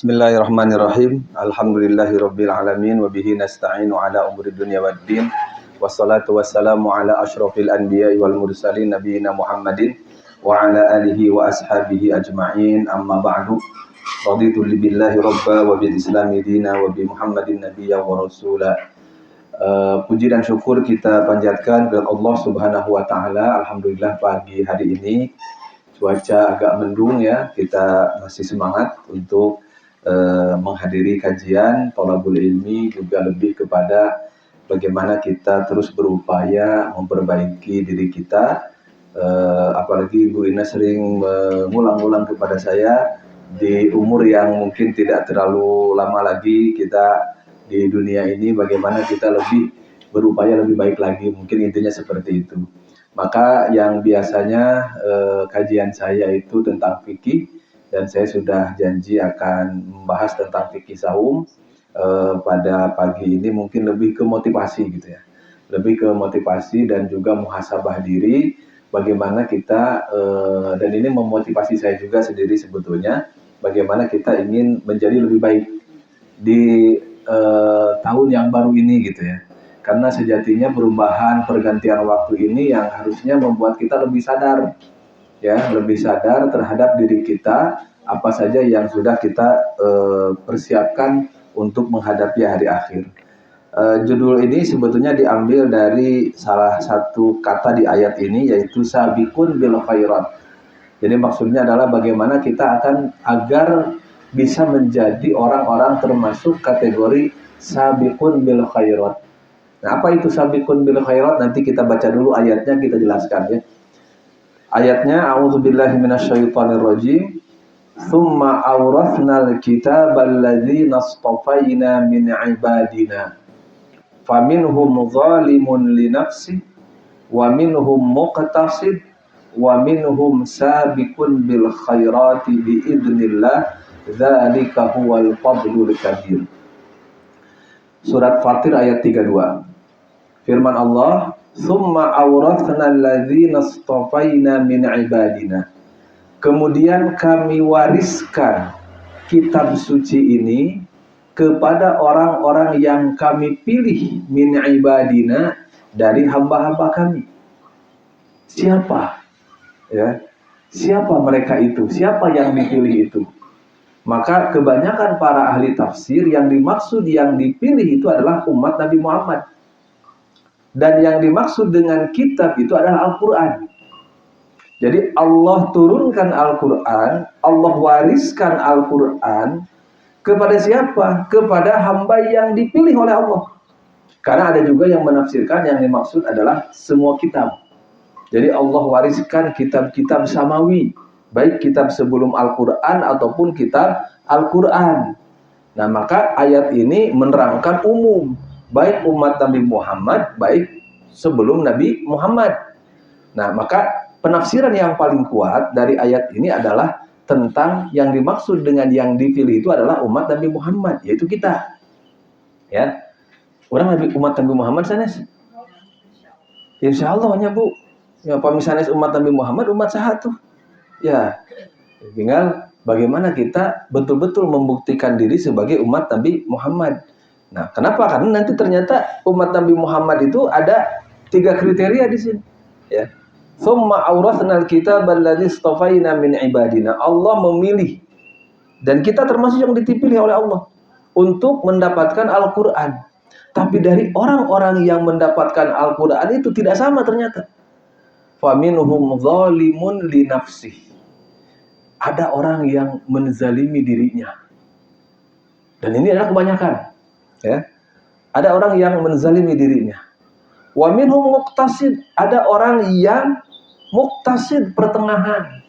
Bismillahirrahmanirrahim. Alhamdulillahirabbil alamin wa bihi nasta'inu ala umuri dunya waddin. Wassalatu wassalamu ala asyrafil anbiya'i wal mursalin nabiyina Muhammadin wa ala alihi wa ashabihi ajma'in. Amma ba'du. Raditu billahi rabba wa bil islami dina wa bi Muhammadin nabiyya wa rasula. Puji dan syukur kita panjatkan kepada Allah Subhanahu wa taala. Alhamdulillah pagi hari ini cuaca agak mendung ya. Kita masih semangat untuk menghadiri kajian Thalabul Ilmi, juga lebih kepada bagaimana kita terus berupaya memperbaiki diri kita. Apalagi Ibu Ina sering mengulang-ulang kepada saya di umur yang mungkin tidak terlalu lama lagi kita di dunia ini, bagaimana kita lebih berupaya lebih baik lagi, mungkin intinya seperti itu. Maka yang biasanya kajian saya itu tentang fikih, dan saya sudah janji akan membahas tentang fikih saum pada pagi ini, mungkin lebih ke motivasi gitu ya, lebih ke motivasi dan juga muhasabah diri, bagaimana kita dan ini memotivasi saya juga sendiri sebetulnya, bagaimana kita ingin menjadi lebih baik di tahun yang baru ini gitu ya. Karena sejatinya perubahan pergantian waktu ini yang harusnya membuat kita lebih sadar ya, lebih sadar terhadap diri kita, apa saja yang sudah kita persiapkan untuk menghadapi hari akhir. Judul ini sebetulnya diambil dari salah satu kata di ayat ini, yaitu sabiqun bil khairat. Jadi maksudnya adalah bagaimana kita akan agar bisa menjadi orang-orang termasuk kategori sabiqun bil khairat. Nah, apa itu sabiqun bil khairat? Nanti kita baca dulu ayatnya, kita jelaskan ya. Ayatnya, a'udzubillahi minasyaitonirrajim. Tsumma awrathnal kitabal ladzina astafaina min ibadina. Faminhum zalimun li nafsihi wa minhum muqtasid wa minhum sabiqun bil khairati bi idznillah. Dzalika huwal fadlul kabir. Surat Fatir ayat 32. Firman Allah, "Tsumma awrathna alladzina astafaina min ibadina." Kemudian kami wariskan kitab suci ini kepada orang-orang yang kami pilih min ibadina, dari hamba-hamba kami. Siapa? Ya. Siapa mereka itu? Siapa yang dipilih itu? Maka kebanyakan para ahli tafsir yang dimaksud yang dipilih itu adalah umat Nabi Muhammad. Dan yang dimaksud dengan kitab itu adalah Al-Quran. Jadi Allah turunkan Al-Quran, Allah wariskan Al-Quran kepada siapa? Kepada hamba yang dipilih oleh Allah. Karena ada juga yang menafsirkan yang dimaksud adalah semua kitab. Jadi Allah wariskan kitab-kitab samawi, baik kitab sebelum Al-Quran ataupun kitab Al-Quran. Nah, maka ayat ini menerangkan umum, baik umat Nabi Muhammad, baik sebelum Nabi Muhammad. Nah, maka penafsiran yang paling kuat dari ayat ini adalah tentang yang dimaksud dengan yang dipilih itu adalah umat Nabi Muhammad, yaitu kita. Ya. Orang umat Nabi Muhammad sanes? Insya Allah nya Bu. Ya, apa misalnya umat Nabi Muhammad, umat sahat tuh. Ya. Tinggal bagaimana kita betul-betul membuktikan diri sebagai umat Nabi Muhammad. Nah, kenapa? Karena nanti ternyata umat Nabi Muhammad itu ada 3 kriteria di sini. Ya. Tsumma awrathnal kitabal ladzi istafaina min ibadina. Allah memilih dan kita termasuk yang dipilih oleh Allah untuk mendapatkan Al-Qur'an. Tapi dari orang-orang yang mendapatkan Al-Qur'an itu tidak sama ternyata. Faminhum zalimun li nafsihi. Ada orang yang menzalimi dirinya. Dan ini adalah kebanyakan. Ya. Ada orang yang menzalimi dirinya. Wa minhum muqtasid, ada orang yang muqtasid, pertengahan.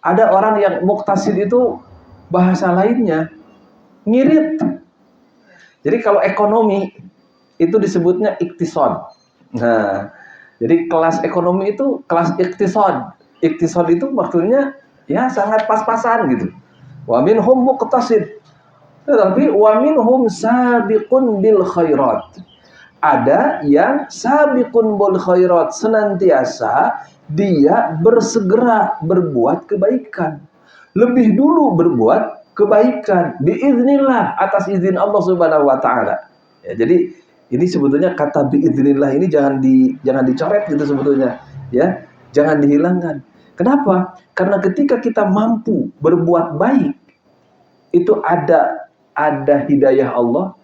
Ada orang yang muqtasid itu bahasa lainnya ngirit. Jadi kalau ekonomi itu disebutnya iktisad. Nah, jadi kelas ekonomi itu kelas iktisad. Iktisad itu maksudnya ya sangat pas-pasan gitu. Wa minhum muqtasid. Tetapi wa minhum sabiqun bil khairat. Ada yang sabiqun bil khairat, senantiasa dia bersegera berbuat kebaikan. Lebih dulu berbuat kebaikan biiznillah, atas izin Allah Subhanahu wa taala. Ya, jadi ini sebetulnya kata biiznillah ini jangan dicoret gitu sebetulnya, ya. Jangan dihilangkan. Kenapa? Karena ketika kita mampu berbuat baik, itu ada hidayah Allah,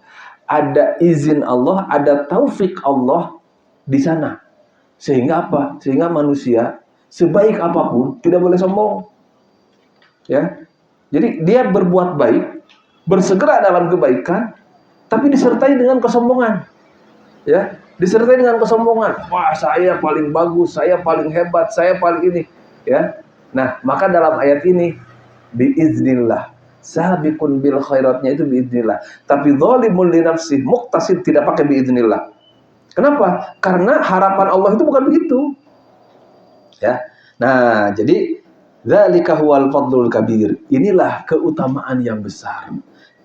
ada izin Allah, ada taufik Allah di sana. Sehingga apa? Sehingga manusia sebaik apapun tidak boleh sombong. Ya. Jadi dia berbuat baik, bersegera dalam kebaikan, tapi disertai dengan kesombongan. Ya, disertai dengan kesombongan. Wah, saya paling bagus, saya paling hebat, saya paling ini, ya. Nah, maka dalam ayat ini biiznillah, sabiqun bil khairatnya itu biiznillah. Tapi zalimun li nafsi, muqtasid tidak pakai biiznillah. Kenapa? Karena harapan Allah itu bukan begitu. Ya. Nah, jadi dzalika huwal fadlul kabir. Inilah keutamaan yang besar.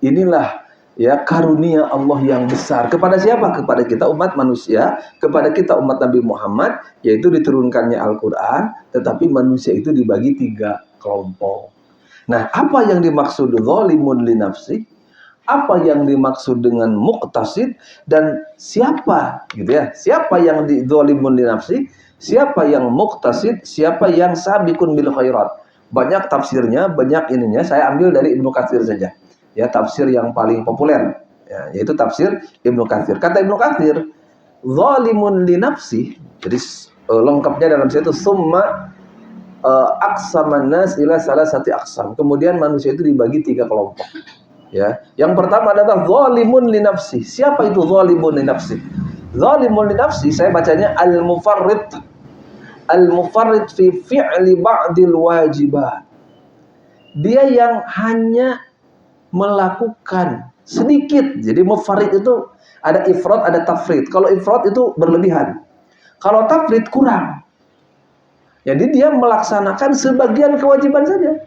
Inilah ya karunia Allah yang besar. Kepada siapa? Kepada kita umat manusia, kepada kita umat Nabi Muhammad, yaitu diturunkannya Al-Qur'an, tetapi manusia itu dibagi 3 kelompok. Nah, apa yang dimaksud zalimun li nafsi? Apa yang dimaksud dengan muqtasid, dan siapa gitu ya? Siapa yang di zalimun li nafsi? Siapa yang muqtasid? Siapa yang sabiqun bil khairat? Banyak tafsirnya, banyak ininya. Saya ambil dari Ibnu Katsir saja. Ya, tafsir yang paling populer, ya, yaitu tafsir Ibnu Katsir. Kata Ibnu Katsir, zalimun li nafsi. Jadi lengkapnya dalam situ summa aqsaman nas ila salasati aqsam. Kemudian manusia itu dibagi 3 kelompok. Ya, yang pertama adalah zalimun li nafsi. Siapa itu zalimun li nafsi? Zalimun li nafsi saya bacanya al-mufarrid. Al-mufarrid fi fi'li ba'dil wajibat. Dia yang hanya melakukan sedikit. Jadi mufarrid itu ada ifrad, ada tafrid. Kalau ifrad itu berlebihan. Kalau tafrid kurang. Jadi dia melaksanakan sebagian kewajiban saja.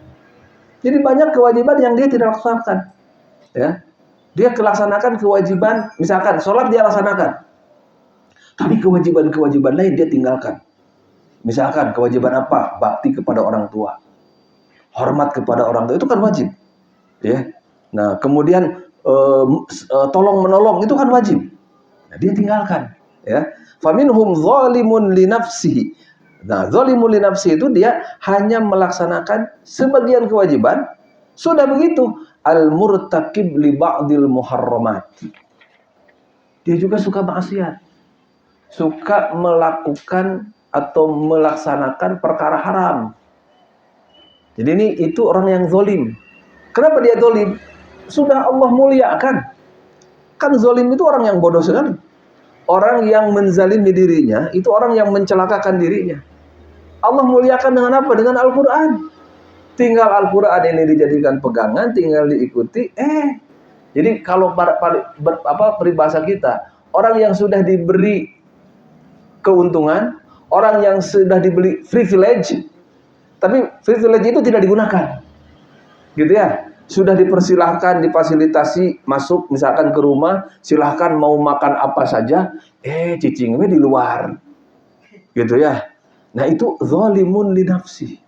Jadi banyak kewajiban yang dia tidak laksanakan. Ya, dia melaksanakan kewajiban, misalkan sholat dia laksanakan, tapi kewajiban-kewajiban lain dia tinggalkan. Misalkan kewajiban apa? Bakti kepada orang tua, hormat kepada orang tua, itu kan wajib. Ya, nah kemudian tolong menolong itu kan wajib. Nah, dia tinggalkan. Ya, faminhum zalimun li nafsihi. Nah, zalimun li nafsihi itu dia hanya melaksanakan sebagian kewajiban. Sudah begitu, al-murtakib li ba'dil muharramat. Dia juga suka maksiat. Suka melakukan atau melaksanakan perkara haram. Jadi itu orang yang zalim. Kenapa dia zalim? Sudah Allah muliakan. Kan zalim itu orang yang bodoh sekali. Orang yang menzalimi dirinya, itu orang yang mencelakakan dirinya. Allah muliakan dengan apa? Dengan Al-Qur'an. Tinggal Al-Quran ini dijadikan pegangan, tinggal diikuti. Jadi kalau peribahasa kita, orang yang sudah diberi keuntungan, orang yang sudah diberi privilege, tapi privilege itu tidak digunakan, gitu ya. Sudah dipersilahkan, difasilitasi masuk, misalkan ke rumah, silahkan mau makan apa saja, cicingnya di luar, gitu ya. Nah itu zalimun li nafsi.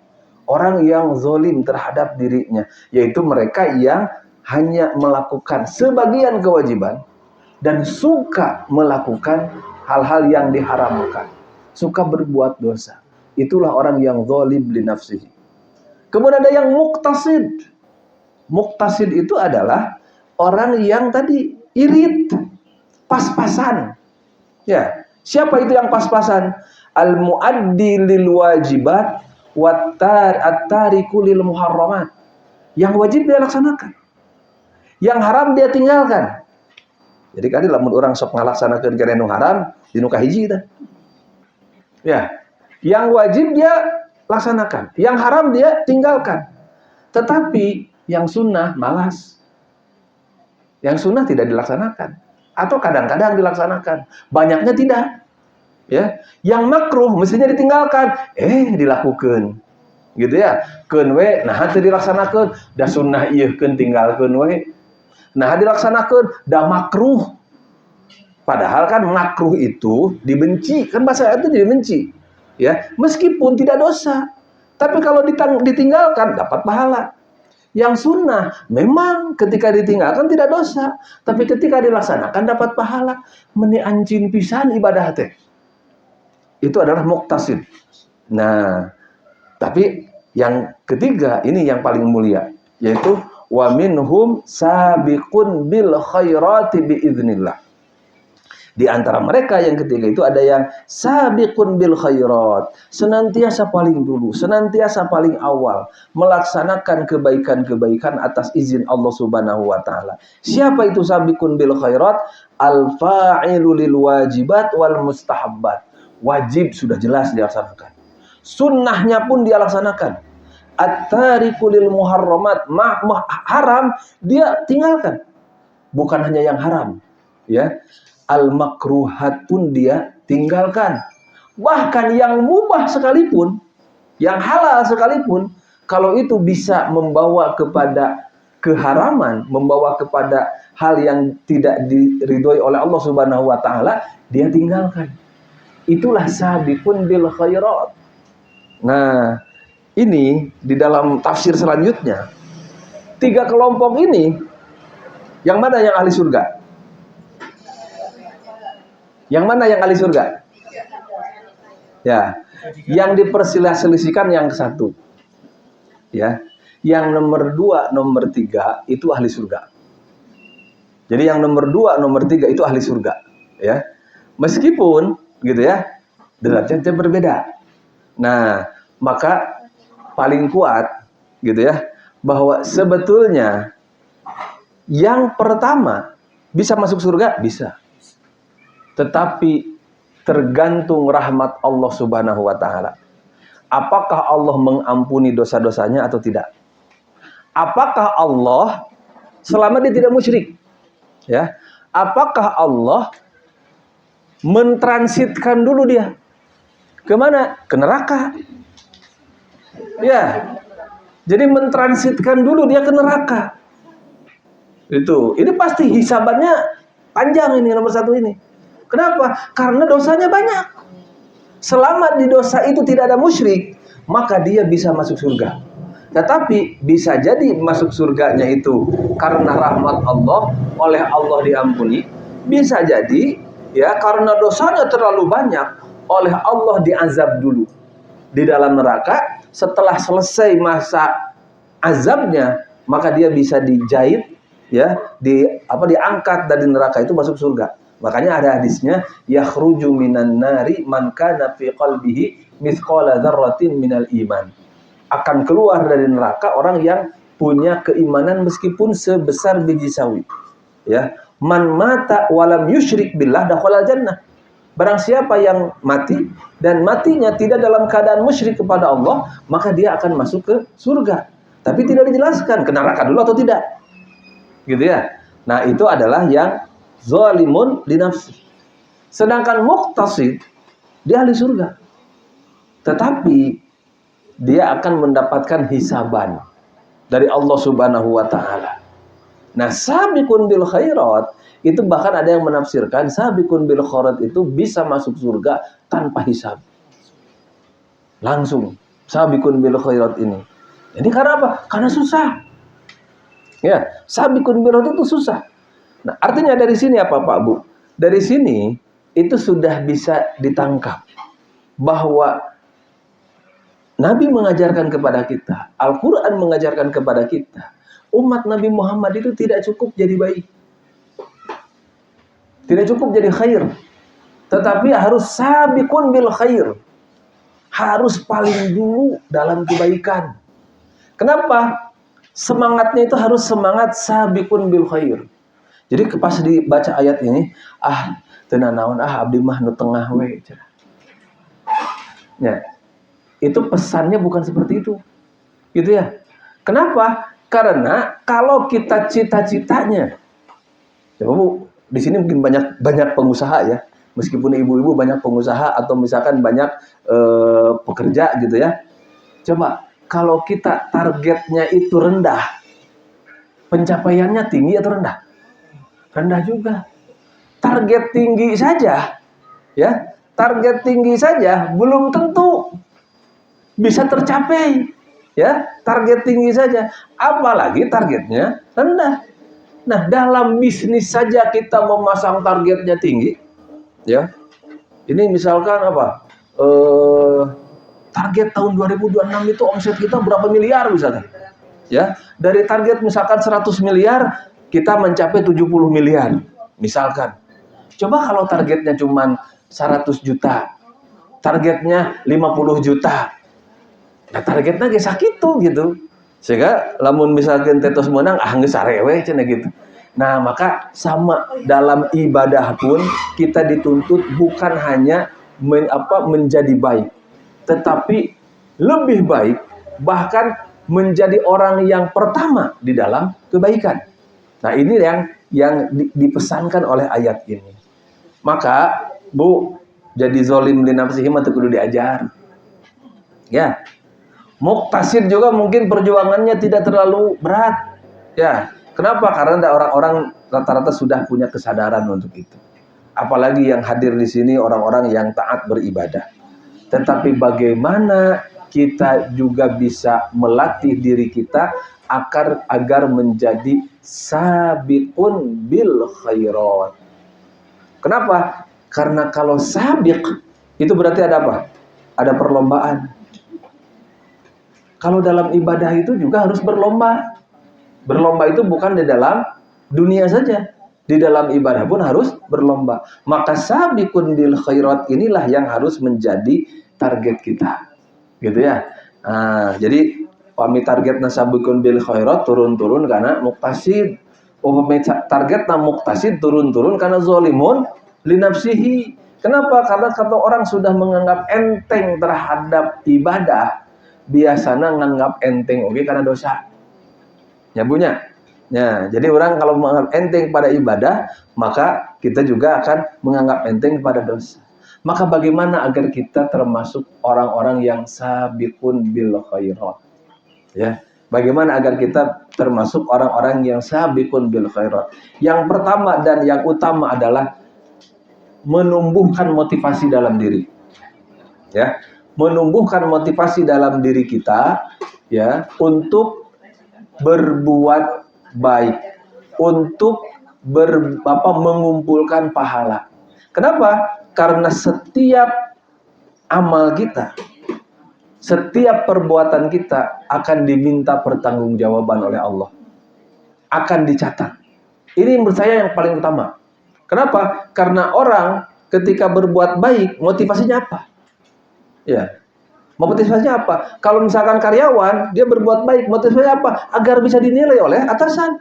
Orang yang zalim terhadap dirinya, yaitu mereka yang hanya melakukan sebagian kewajiban dan suka melakukan hal-hal yang diharamkan, suka berbuat dosa. Itulah orang yang zalim li nafsihi. Kemudian ada yang muqtasid. Muqtasid itu adalah orang yang tadi irit, pas-pasan. Ya, siapa itu yang pas-pasan? Al-muaddi lil wajibat at-tariku lil muharramat. Yang wajib dia laksanakan, yang haram dia tinggalkan. Jadi kan lamun orang sok ngalaksanakeun kana nu haram di nu kahiji tah. Ya, yang wajib dia laksanakan, yang haram dia tinggalkan. Tetapi yang sunnah malas. Yang sunnah tidak dilaksanakan atau kadang-kadang dilaksanakan, banyaknya tidak. Ya, yang makruh mestinya ditinggalkan, dilakukan, gitu ya. Keun we, nah teu dilaksanakeun, da sunnah ieu keun tinggalkeun we. Nah dilaksanakeun, da makruh. Padahal kan makruh itu dibenci, kan bahasa itu dibenci. Ya, meskipun tidak dosa, tapi kalau ditinggalkan dapat pahala. Yang sunnah memang ketika ditinggalkan tidak dosa, tapi ketika dilaksanakan dapat pahala. Meni anjing pisan ibadah teh. Itu adalah muqtasid. Nah, tapi yang ketiga ini yang paling mulia, yaitu wa minhum sabiqun bil khairati biiznillah. Di antara mereka yang ketiga itu ada yang sabiqun bil khairat, senantiasa paling dulu, senantiasa paling awal melaksanakan kebaikan-kebaikan atas izin Allah Subhanahu wa taala. Siapa itu sabiqun bil khairat? Al fa'ilu lil wajibat wal mustahabbat. Wajib sudah jelas dilaksanakan. Sunnahnya pun dia laksanakan. At-tariku lil muharramat, haram dia tinggalkan. Bukan hanya yang haram, ya. Al-makruhat pun dia tinggalkan. Bahkan yang mubah sekalipun, yang halal sekalipun, kalau itu bisa membawa kepada keharaman, membawa kepada hal yang tidak diridhoi oleh Allah Subhanahu wa taala, dia tinggalkan. Itulah sabiqun bil khairat. Nah, ini di dalam tafsir selanjutnya, 3 kelompok ini, yang mana yang ahli surga? Yang mana yang ahli surga? Ya, yang diperselisihkan yang satu. Ya, yang nomor 2, nomor 3 itu ahli surga. Jadi yang nomor 2, nomor 3 itu ahli surga. Ya, meskipun gitu ya, derajatnya berbeda. Nah, maka paling kuat gitu ya, bahwa sebetulnya yang pertama bisa masuk surga, bisa. Tetapi tergantung rahmat Allah Subhanahu wa taala. Apakah Allah mengampuni dosa-dosanya atau tidak? Apakah Allah selama dia tidak musyrik? Ya. Apakah Allah mentransitkan dulu dia ke mana? Ke neraka. Ya. Jadi mentransitkan dulu dia ke neraka. Itu. Ini pasti hisabannya panjang ini nomor 1 ini. Kenapa? Karena dosanya banyak. Selama di dosa itu tidak ada musyrik, maka dia bisa masuk surga. Tetapi bisa jadi masuk surganya itu karena rahmat Allah, oleh Allah diampuni. Bisa jadi ya karena dosanya terlalu banyak, oleh Allah diazab dulu di dalam neraka. Setelah selesai masa azabnya, maka dia bisa dijahit ya, diangkat dari neraka itu masuk surga. Makanya ada hadisnya, yakhruju minan nari man kana fi qalbihi mithqala dzarratin minal iman. Akan keluar dari neraka orang yang punya keimanan meskipun sebesar biji sawi. Ya, man mata walam yusyrik billah dakhala jannah. Barang siapa yang mati dan matinya tidak dalam keadaan musyrik kepada Allah, maka dia akan masuk ke surga. Tapi tidak dijelaskan ke neraka dulu atau tidak. Gitu ya. Nah, itu adalah yang zalimun li nafsi. Sedangkan muqtasid dia ahli surga. Tetapi dia akan mendapatkan hisaban dari Allah Subhanahu wa taala. Nah, sabiqun bil khairat itu bahkan ada yang menafsirkan sabiqun bil khairat itu bisa masuk surga tanpa hisab. Langsung sabiqun bil khairat ini. Jadi karena apa? Karena susah. Ya, sabiqun bil khairat itu susah. Nah, artinya dari sini apa Pak Bu? Dari sini itu sudah bisa ditangkap bahwa Nabi mengajarkan kepada kita, Al-Quran mengajarkan kepada kita, umat Nabi Muhammad itu tidak cukup jadi baik, tidak cukup jadi khair, tetapi harus sabiqun bil khair, harus paling dulu dalam kebaikan. Kenapa? Semangatnya itu harus semangat sabiqun bil khair. Jadi pas dibaca ayat ini, tenan naon abdi mah nu tengah we. Ya. Itu pesannya bukan seperti itu. Gitu ya. Kenapa? Karena kalau kita cita-citanya, coba Bu, di sini mungkin banyak pengusaha ya. Meskipun ibu-ibu banyak pengusaha atau misalkan banyak pekerja gitu ya. Coba kalau kita targetnya itu rendah, pencapaiannya tinggi atau rendah? Rendah juga. Target tinggi saja, ya, target tinggi saja belum tentu bisa tercapai, Ya, target tinggi saja. Apalagi targetnya rendah. Nah, dalam bisnis saja kita memasang targetnya tinggi, ya. Ini misalkan apa? Target tahun 2026 itu omset kita berapa miliar misalkan. Ya, dari target misalkan 100 miliar, kita mencapai 70 miliar misalkan. Coba kalau targetnya cuma 100 juta, targetnya 50 juta. Nah, targetnya ge sakitu gitu. Sehingga lamun misalkan tetos menang geus sarewe cenah gitu. Nah, maka sama dalam ibadah pun kita dituntut bukan hanya menjadi baik, tetapi lebih baik, bahkan menjadi orang yang pertama di dalam kebaikan. Nah, ini yang dipesankan oleh ayat ini. Maka, Bu, jadi zolim li nafsihi mah teu kudu diajar. Ya. Muktasid juga mungkin perjuangannya tidak terlalu berat. Ya. Kenapa? Karena orang-orang rata-rata sudah punya kesadaran untuk itu. Apalagi yang hadir di sini orang-orang yang taat beribadah. Tetapi bagaimana kita juga bisa melatih diri kita agar menjadi sabiqun bil khairat. Kenapa? Karena kalau sabiq itu berarti ada apa? Ada perlombaan. Kalau dalam ibadah itu juga harus berlomba. Berlomba itu bukan di dalam dunia saja. Di dalam ibadah pun harus berlomba. Maka sabiqun bil khairat inilah yang harus menjadi target kita. Gitu ya. Nah, jadi pami targetna sabiqun bil khairat turun-turun karena muktasid. Pami targetna muktasid turun-turun karena zalimun li nafsihi. Kenapa? Karena kata orang sudah menganggap enteng terhadap ibadah, biasanya nganggap enteng karena dosa. Ya punya. Ya, jadi orang kalau menganggap enteng pada ibadah, maka kita juga akan menganggap enteng pada dosa. Maka bagaimana agar kita termasuk orang-orang yang sabiqun bil khairat? Ya. Bagaimana agar kita termasuk orang-orang yang sabiqun bil khairat? Yang pertama dan yang utama adalah menumbuhkan motivasi dalam diri. Ya. Menumbuhkan motivasi dalam diri kita ya untuk berbuat baik, untuk mengumpulkan pahala. Kenapa? Karena setiap amal kita, setiap perbuatan kita akan diminta pertanggungjawaban oleh Allah. Akan dicatat. Ini menurut saya yang paling utama. Kenapa? Karena orang ketika berbuat baik, motivasinya apa? Ya. Motivasinya apa? Kalau misalkan karyawan, dia berbuat baik, motivasinya apa? Agar bisa dinilai oleh atasan.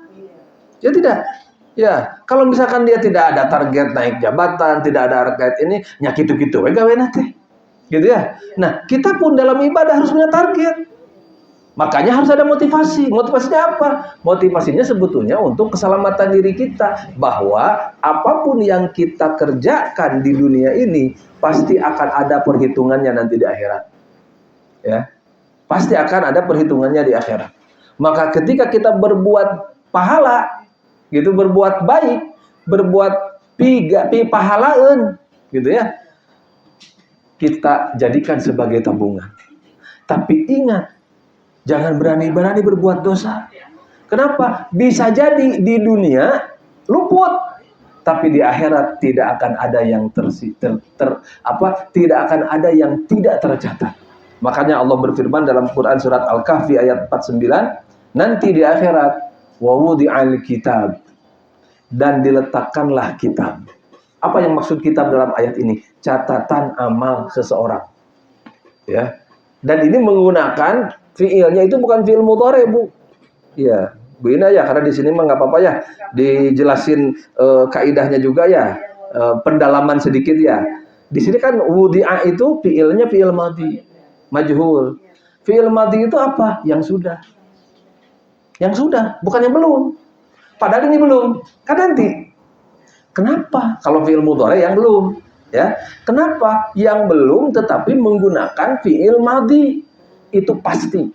Ya tidak. Ya, kalau misalkan dia tidak ada target naik jabatan, tidak ada target ini, nyakitu-kitu we gaweana teh. Gitu ya. Nah, kita pun dalam ibadah harus punya target. Makanya harus ada motivasi. Motivasinya apa? Motivasinya sebetulnya untuk keselamatan diri kita. Bahwa apapun yang kita kerjakan di dunia ini, pasti akan ada perhitungannya nanti di akhirat. Ya, pasti akan ada perhitungannya di akhirat. Maka ketika kita berbuat pahala, gitu, berbuat baik, berbuat pahalaan, gitu ya, kita jadikan sebagai tabungan. Tapi ingat, jangan berani-berani berbuat dosa. Kenapa? Bisa jadi di dunia luput, tapi di akhirat tidak akan ada yang tidak akan ada yang tidak tercatat. Makanya Allah berfirman dalam Quran surat Al-Kahfi ayat 49, nanti di akhirat wawudi'al kitab, dan diletakkanlah kitab. Apa yang maksud kitab dalam ayat ini? Catatan amal seseorang. Ya. Dan ini menggunakan fiilnya itu bukan fiil mudhari, Bu. Ya, Bu Ina ya, karena di sini mah nggak apa-apa ya. Dijelasin kaidahnya juga ya. Pendalaman sedikit ya. Di sini kan wudi'a itu fiilnya fiil madhi. Majhul. Fi'il madhi itu apa? Yang sudah. Yang sudah, bukan yang belum. Padahal ini belum. Kan nanti. Kenapa? Kalau fi'il mudhari yang belum, ya. Kenapa? Yang belum tetapi menggunakan fi'il madhi. Itu pasti.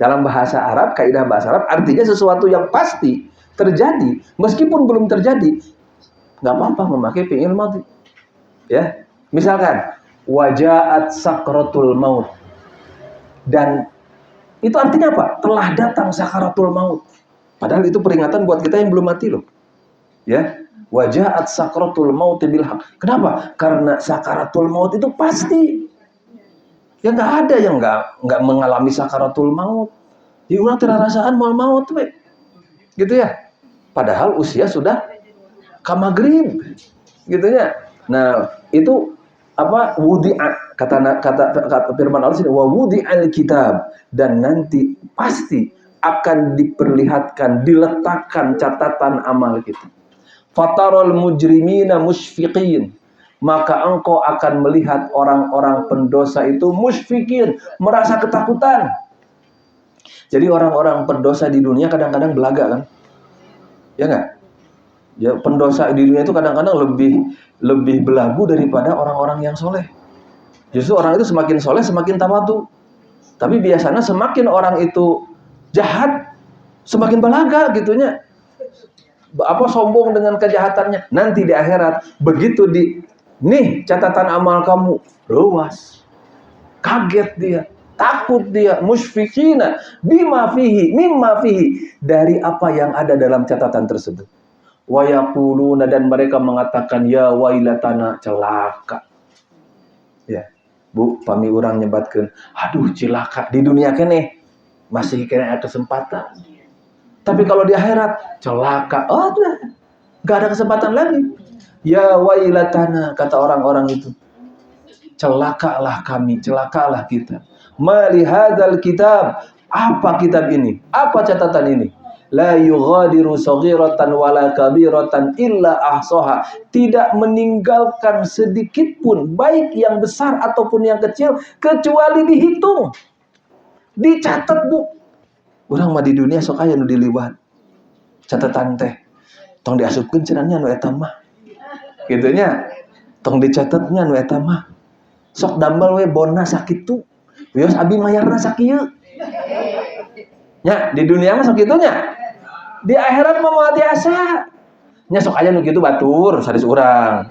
Dalam bahasa Arab, kaidah bahasa Arab artinya sesuatu yang pasti terjadi meskipun belum terjadi. Enggak apa-apa memakai fi'il madhi. Ya. Misalkan wajaat sakratul maut, dan Itu artinya apa? Telah datang sakaratul maut. Padahal itu peringatan buat kita yang belum mati loh. Ya, wajahat sakaratul maut bil haq. Kenapa? Karena sakaratul maut itu pasti. Ya nggak ada yang nggak mengalami sakaratul maut. Ya urang teu rasaan moal maut we. Gitu ya. Padahal usia sudah kamagrib. Gitu ya. Nah, itu apa wudi'a kata firman Allah sini wa wudi'al kitab, dan nanti pasti akan diperlihatkan, diletakkan catatan amal kita. Fatarul mujrimina musyfiqin, maka engkau akan melihat orang-orang pendosa itu musyfiqin, merasa ketakutan. Jadi orang-orang pendosa di dunia kadang-kadang belaga kan? Ya enggak? Ya, pendosa di dunia itu kadang-kadang lebih belagu daripada orang-orang yang soleh. Justru orang itu semakin soleh semakin tawadu. Tapi biasanya semakin orang itu jahat semakin belaga gitunya. Apa sombong dengan kejahatannya. Nanti di akhirat begitu nih catatan amal kamu, luas. Kaget dia, takut dia, musyfikina mimma fihi, dari apa yang ada dalam catatan tersebut. Wa yaquluna, dan mereka mengatakan ya wailatana, celaka. Ya, Bu, pami urang nyebatkeun, aduh cilaka di dunia keneh masih kena kesempatan. Tapi kalau di akhirat celaka. Oh, udah enggak ada kesempatan lagi. Ya wailatana, kata orang-orang itu. Celakalah kami, celakalah kita. Mali hadzal kitab, apa kitab ini? Apa catatan ini? La yughadiru saghiratan wala kabiratan illa ahsaha, tidak meninggalkan sedikit pun baik yang besar ataupun yang kecil kecuali dihitung, dicatat. Bu, urang mah di dunia sok aya nu diliwat catatan teh tong diasupkeun cenanya nu eta mah kitu nya, tong dicatetnya nu eta mah sok dambel we bona sakitu wios abi mayarna sakieu nya. Di dunia mah sok kitunya. Di akhirat mah moal tiasa. Nya sok aya nu kitu batur saris urang.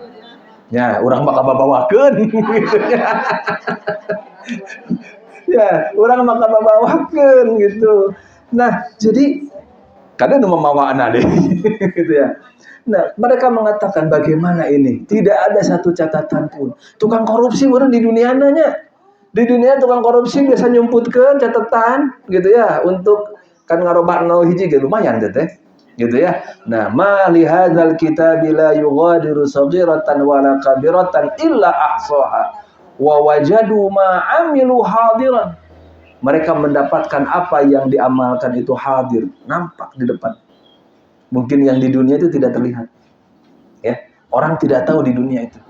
Nya urang bakal babawakeun gitu nya. Ya, urang bakal babawakeun gitu. Nah, jadi kadang nu mamawana deh gitu ya. Nah, mereka mengatakan bagaimana ini? Tidak ada satu catatan pun. Tukang korupsi urang di dunia nanya. Di dunia tukang korupsi biasa nyumputkeun catatan gitu ya untuk kan ngarobakno hiji ge lumayan teh gitu ya. Nah, ma li hadzal kitabi la yughadiru saghiratan wala kabiratan illa ahsaha wa wajadu ma amilu hadiran. Mereka mendapatkan apa yang diamalkan itu hadir, nampak di depan. Mungkin yang di dunia itu tidak terlihat. Ya, orang tidak tahu di dunia itu.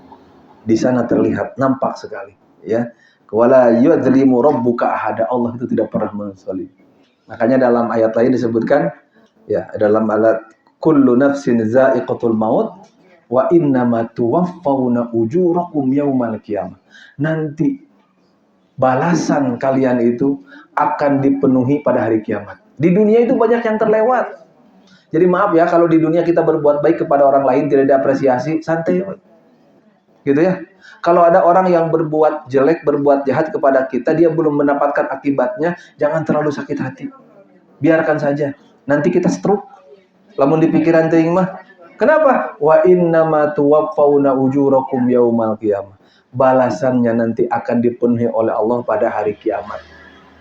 Di sana terlihat, nampak sekali, ya. Wala yadzlimu rabbuka ahada, Allah itu tidak pernah menzalim. Makanya dalam ayat lain disebutkan, ya, dalam ayat kullu nafsin za'iqatul maut wa innama tuwaffawna ujurakum yaumal qiyamah. Nanti balasan kalian itu akan dipenuhi pada hari kiamat. Di dunia itu banyak yang terlewat. Jadi maaf ya kalau di dunia kita berbuat baik kepada orang lain tidak diapresiasi, santai. Gitu ya. Kalau ada orang yang berbuat jelek, berbuat jahat kepada kita, dia belum mendapatkan akibatnya, jangan terlalu sakit hati. Biarkan saja. Nanti kita stroke. Lamun di pikiran teuing mah. Kenapa? Wa innama tuwaffawna ujurakum yaumal qiyamah. Balasannya nanti akan dipenuhi oleh Allah pada hari kiamat.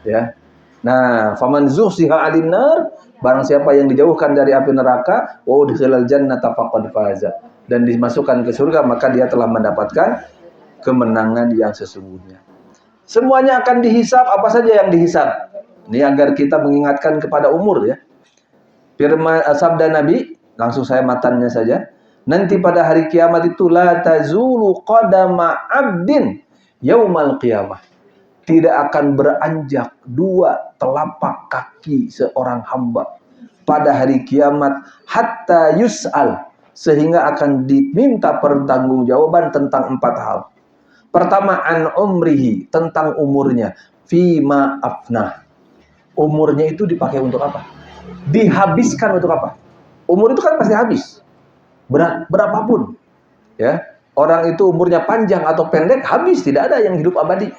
Ya. Nah, faman zuhziha 'alan nar, barang siapa yang dijauhkan dari api neraka, wa udkhilal jannata faqad faza, dan dimasukkan ke surga, maka dia telah mendapatkan kemenangan yang sesungguhnya. Semuanya akan dihisab, apa saja yang dihisab. Ini agar kita mengingatkan kepada umur ya. Firman sabda Nabi, langsung saya matannya saja. Nanti pada hari kiamat itu la tazulu qadama 'abdin yaumal qiyamah. Tidak akan beranjak dua telapak kaki seorang hamba pada hari kiamat hatta yus'al, sehingga akan diminta pertanggungjawaban tentang 4 hal. Pertama, an umrihi, tentang umurnya, fima afnah. Umurnya itu dipakai untuk apa? Dihabiskan untuk apa? Umur itu kan pasti habis. Berapapun. Ya. Orang itu umurnya panjang atau pendek habis, tidak ada yang hidup abadi.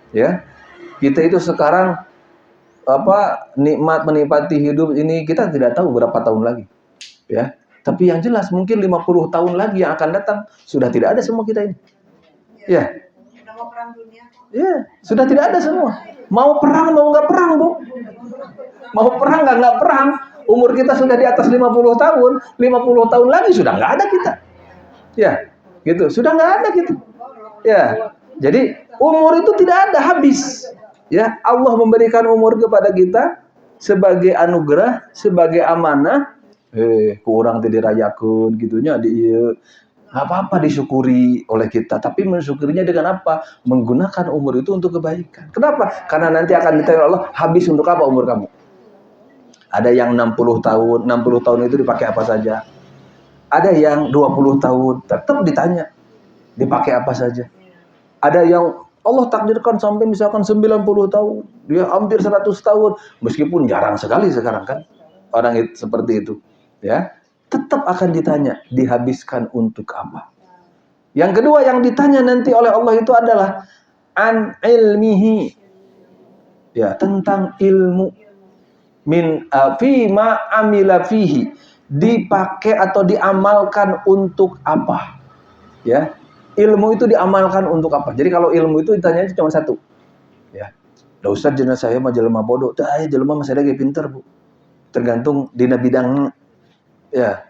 Ya. Kita itu sekarang nikmat menikmati hidup ini kita tidak tahu berapa tahun lagi, ya. Tapi yang jelas mungkin 50 tahun lagi yang akan datang sudah tidak ada semua kita ini. Ya. Ya, sudah tidak ada semua. Mau perang mau nggak perang, Bu. Mau perang nggak perang. Umur kita sudah di atas 50 tahun, 50 tahun lagi sudah nggak ada kita. Ya, gitu. Sudah nggak ada gitu. Ya. Jadi umur itu tidak ada, habis. Ya, Allah memberikan umur kepada kita sebagai anugerah, sebagai amanah. Kurang tidak dirayakeun gitunya di nggak apa-apa, disyukuri oleh kita, tapi mensyukurinya dengan apa? Menggunakan umur itu untuk kebaikan. Kenapa? Karena nanti akan ditanya Allah, habis untuk apa umur kamu? Ada yang 60 tahun, 60 tahun itu dipakai apa saja. Ada yang 20 tahun, tetap ditanya, dipakai apa saja. Ada yang Allah takdirkan sampai misalkan 90 tahun, dia hampir 100 tahun, meskipun jarang sekali sekarang kan orang itu seperti itu, ya. Tetap akan ditanya, dihabiskan untuk apa. Yang kedua yang ditanya nanti oleh Allah itu adalah an ilmihi, ya, tentang ilmu, min fima amila fihi, dipakai atau diamalkan untuk apa, ya. Ilmu itu diamalkan untuk apa. Jadi kalau ilmu itu ditanya cuma satu, ya. Lah Ustaz jenah saya mah jelema bodoh, tah jelema masih lagi pinter, Bu. Tergantung dina bidang, ya.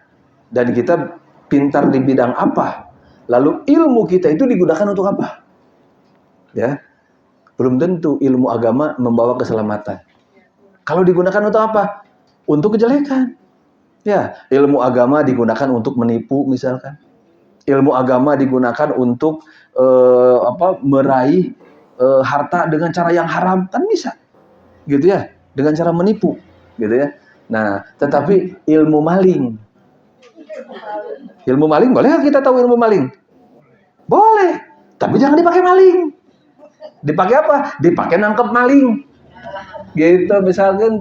Dan kita pintar di bidang apa? Lalu ilmu kita itu digunakan untuk apa? Ya. Belum tentu ilmu agama membawa keselamatan. Kalau digunakan untuk apa? Untuk kejelekan. Ya, ilmu agama digunakan untuk menipu misalkan. Ilmu agama digunakan untuk meraih harta dengan cara yang haram, kan bisa. Gitu ya, dengan cara menipu, gitu ya. Nah, tetapi ilmu maling, boleh nggak kita tahu ilmu maling? Boleh, tapi jangan dipakai maling. Dipakai apa? Dipakai nangkep maling. Gitu, misalkan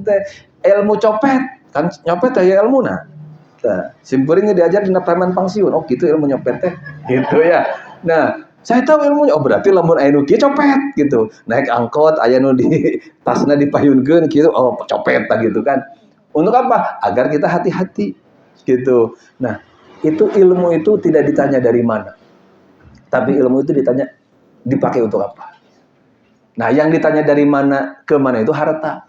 ilmu copet, kan nyopet ya ilmu nah. Simpuringnya diajar di preman pensiun. Oh, gitu ilmu nyopet teh. Gitu ya. Nah, saya tahu ilmunya. Oh, berarti lamun aya nu kieu copet gitu. Naik angkot aya nu di tasna dipayunkeun gitu. Oh, copet gitu kan. Untuk apa? Agar kita hati-hati gitu. Nah, itu ilmu itu tidak ditanya dari mana. Tapi ilmu itu ditanya dipakai untuk apa. Nah, yang ditanya dari mana ke mana itu harta.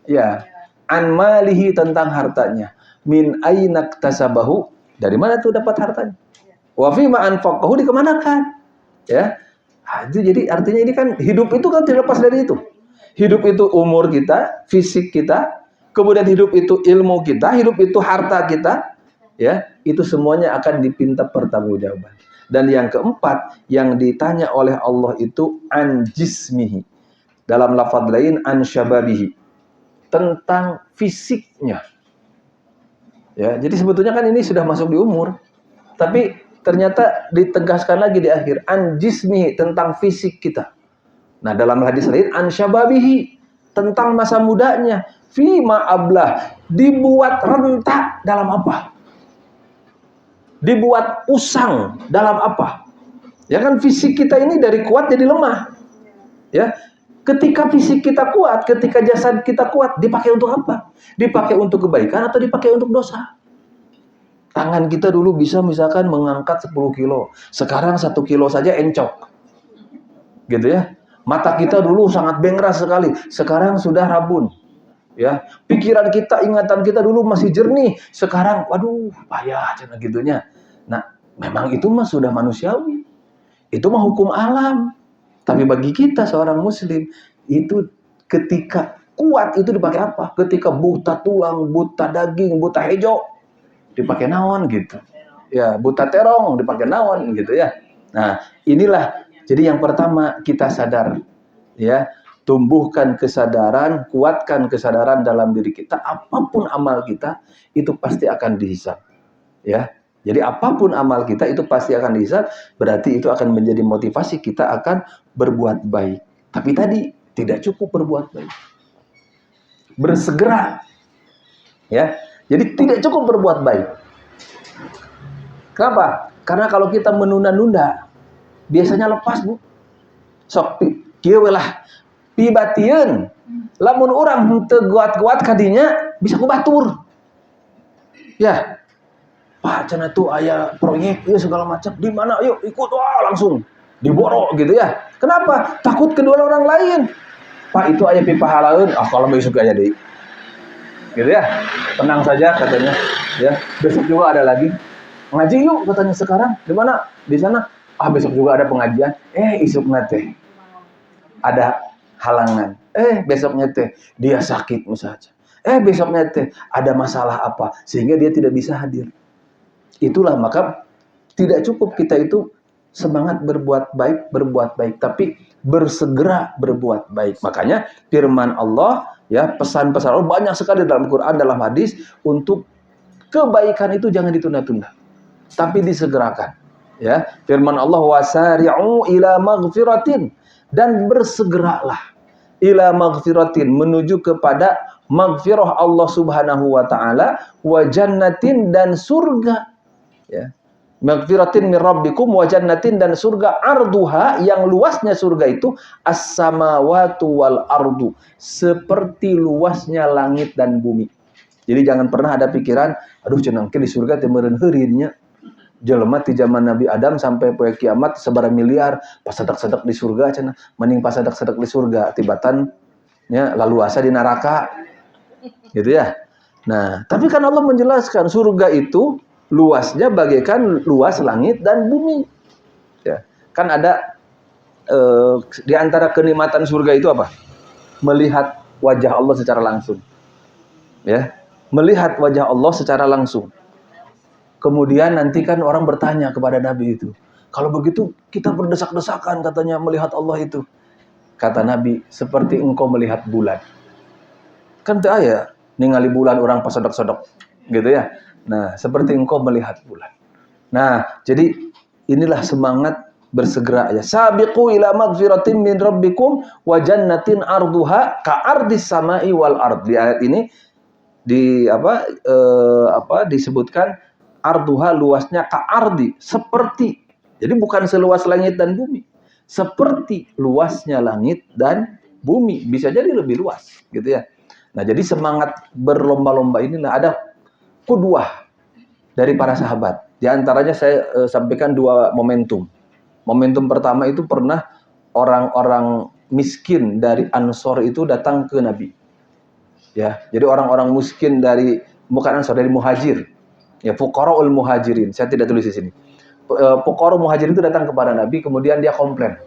Ya, an malihi, tentang hartanya. Min ainak tasabahu, dari mana tuh dapat hartanya. Wa fi ma anfaqahu, dikemanakan. Ya. Nah, itu jadi artinya ini kan hidup itu kan tidak lepas dari itu. Hidup itu umur kita, fisik kita, kemudian hidup itu ilmu kita, hidup itu harta kita, ya, itu semuanya akan dipinta pertanggungjawaban. Dan yang keempat yang ditanya oleh Allah itu an jismihi. Dalam lafaz lain an syababihi, tentang fisiknya. Ya, jadi sebetulnya kan ini sudah masuk di umur, tapi ternyata ditegaskan lagi di akhir an jismihi, tentang fisik kita. Nah, dalam hadis lain an syababihi, tentang masa mudanya. Fima ablah, dibuat rentak dalam apa? Dibuat usang dalam apa? Ya kan fisik kita ini dari kuat jadi lemah. Ya, ketika fisik kita kuat, ketika jasad kita kuat, dipakai untuk apa? Dipakai untuk kebaikan atau dipakai untuk dosa? Tangan kita dulu bisa misalkan mengangkat 10 kilo. Sekarang 1 kilo saja encok. Gitu ya. Mata kita dulu sangat bengras sekali. Sekarang sudah rabun. Ya, pikiran kita, ingatan kita dulu masih jernih. Sekarang, waduh, payah cina gitunya. Nah, memang itu mah sudah manusiawi. Itu mah hukum alam. Tapi bagi kita seorang muslim, itu ketika kuat itu dipakai apa? Ketika buta tulang, buta daging, buta hejo, dipakai naon gitu. Ya, buta terong dipakai naon gitu ya. Nah, inilah jadi yang pertama kita sadar, ya, tumbuhkan kesadaran, kuatkan kesadaran dalam diri kita, apapun amal kita itu pasti akan dihisab. Ya. Jadi apapun amal kita itu pasti akan dihisab, berarti itu akan menjadi motivasi kita akan berbuat baik. Tapi tadi tidak cukup berbuat baik. Bersegera. Ya. Jadi tidak cukup berbuat baik. Kenapa? Karena kalau kita menunda-nunda, biasanya lepas, Bu. Sok kieu lah. pibatieun. Lamun urang teu kuat-kuat kadinya bisa kubatur. Ya. Pak, cenah tuh aya proyek ieu segala macam. Di mana? Ayo ikut langsung. Diboro gitu ya. Kenapa? Takut kedua orang lain. Pak, itu aya pipa halaeun. Kalau besok aya deui. Gitu ya. Tenang saja katanya. Ya, besok juga ada lagi. Ngaji yuk katanya sekarang. Di mana? Di sana. Besok juga ada pengajian. Isukna teh ada halangan. Besoknya teh dia sakit misalnya. Besoknya teh ada masalah apa sehingga dia tidak bisa hadir. Itulah maka tidak cukup kita itu semangat berbuat baik, tapi bersegera berbuat baik. Makanya firman Allah ya, pesan-pesan Allah banyak sekali dalam Quran, dalam hadis untuk kebaikan itu jangan ditunda-tunda, tapi disegerakan. Ya, firman Allah wasari'u ila maghfiratin, dan bersegeralah ila maghfiratin, menuju kepada maghfirah Allah Subhanahu wa taala, wa jannatin, dan surga. Ya. Maghfiratin min rabbikum wa jannatin, dan surga arduha, yang luasnya surga itu as-samawatu wal ardu, seperti luasnya langit dan bumi. Jadi jangan pernah ada pikiran, aduh cenah ke di surga teh meureun heureun nya. Jelema ti zaman Nabi Adam sampai poe kiamat sabaraha miliar pasadak-sadak di surga cenah, mending pasadak-sadak di surga tibatan nya laluasa di neraka. Gitu ya. Nah, tapi kan Allah menjelaskan surga itu luasnya bagaikan luas langit dan bumi. Ya. Kan ada di antara kenikmatan surga itu apa? Melihat wajah Allah secara langsung. Ya. Melihat wajah Allah secara langsung. Kemudian nanti kan orang bertanya kepada Nabi itu, kalau begitu kita berdesak-desakan katanya melihat Allah itu. Kata Nabi, seperti engkau melihat bulan. Kan teu aya ningali bulan orang pasodok-sodok gitu ya. Nah, seperti engkau melihat bulan. Nah, jadi inilah semangat bersegera ya. Sabiqu ila magfiratin min rabbikum wa jannatin arduha ka ardis samai wal ard. Di ayat ini disebutkan arduha, luasnya, ka ardi, seperti. Jadi bukan seluas langit dan bumi. Seperti luasnya langit dan bumi, bisa jadi lebih luas gitu ya. Nah, jadi semangat berlomba-lomba inilah ada qudwah dari para sahabat. Di antaranya saya sampaikan dua momentum. Momentum pertama itu pernah orang-orang miskin dari Ansor itu datang ke Nabi. Ya, jadi orang-orang miskin dari bukan Ansor, dari Muhajir. Ya, fuqaraul muhajirin. Saya tidak tulis di sini. Fuqara muhajirin itu datang kepada Nabi, kemudian dia komplain.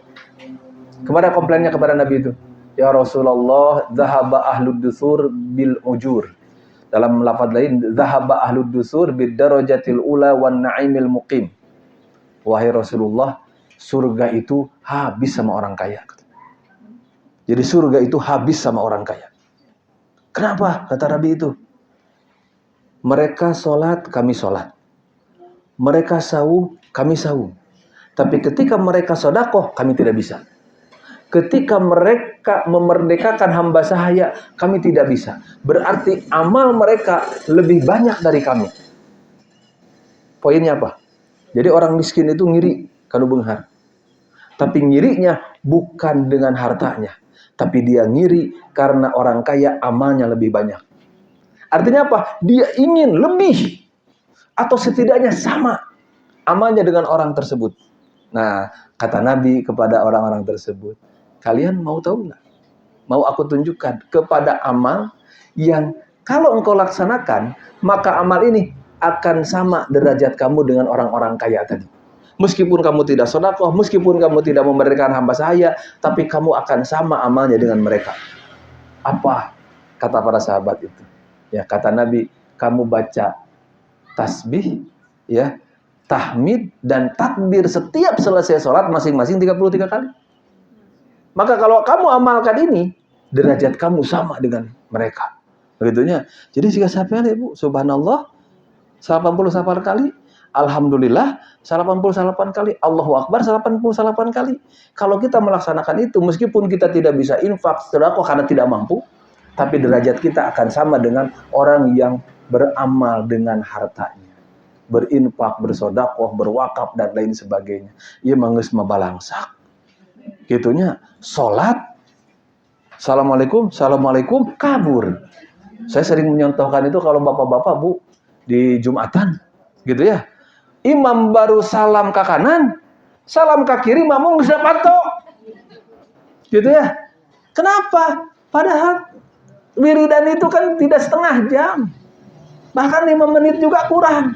Komplainnya kepada Nabi itu, ya Rasulullah, dhahaba ahlud dusur bil ujur. Dalam lafaz lain, dhahaba ahlud dusur bid darajatil ula wan na'imil muqim. Wahai Rasulullah, surga itu habis sama orang kaya. Jadi surga itu habis sama orang kaya. Kenapa? Kata Nabi itu. Mereka sholat, kami sholat. Mereka saum, kami saum. Tapi ketika mereka sedekah, kami tidak bisa. Ketika mereka memerdekakan hamba sahaya, kami tidak bisa. Berarti amal mereka lebih banyak dari kami. Poinnya apa? Jadi orang miskin itu ngiri kanu beunghar. Tapi ngirinya bukan dengan hartanya. Tapi dia ngiri karena orang kaya amalnya lebih banyak. Artinya apa? Dia ingin lebih. Atau setidaknya sama amalnya dengan orang tersebut. Nah, kata Nabi kepada orang-orang tersebut, kalian mau tahu nggak? Mau aku tunjukkan kepada amal yang kalau engkau laksanakan, maka amal ini akan sama derajat kamu dengan orang-orang kaya tadi. Meskipun kamu tidak sedekah, meskipun kamu tidak memberikan hamba sahaya, tapi kamu akan sama amalnya dengan mereka. Apa kata para sahabat itu? Ya, kata Nabi, kamu baca tasbih, ya, tahmid dan takbir setiap selesai sholat masing-masing 33 kali. Maka kalau kamu amalkan ini, derajat kamu sama dengan mereka. Begitunya. Jadi jika sampai Bu, subhanallah 88 kali, alhamdulillah 88 kali, Allahu Akbar 88 kali. Kalau kita melaksanakan itu, meskipun kita tidak bisa infak, sedekah karena tidak mampu, tapi derajat kita akan sama dengan orang yang beramal dengan hartanya. Berinfak, bersedekah, berwakaf, dan lain sebagainya. Ieu mah geus mabalangsak. Gitunya, salat Assalamualaikum, assalamualaikum, kabur. Saya sering menyontohkan itu kalau bapak-bapak bu di Jumatan, gitu ya. Imam baru salam ke kanan, salam ke kiri, makmum bisa patok, gitu ya. Kenapa? Padahal wiridan itu kan tidak setengah jam, bahkan 5 menit juga kurang,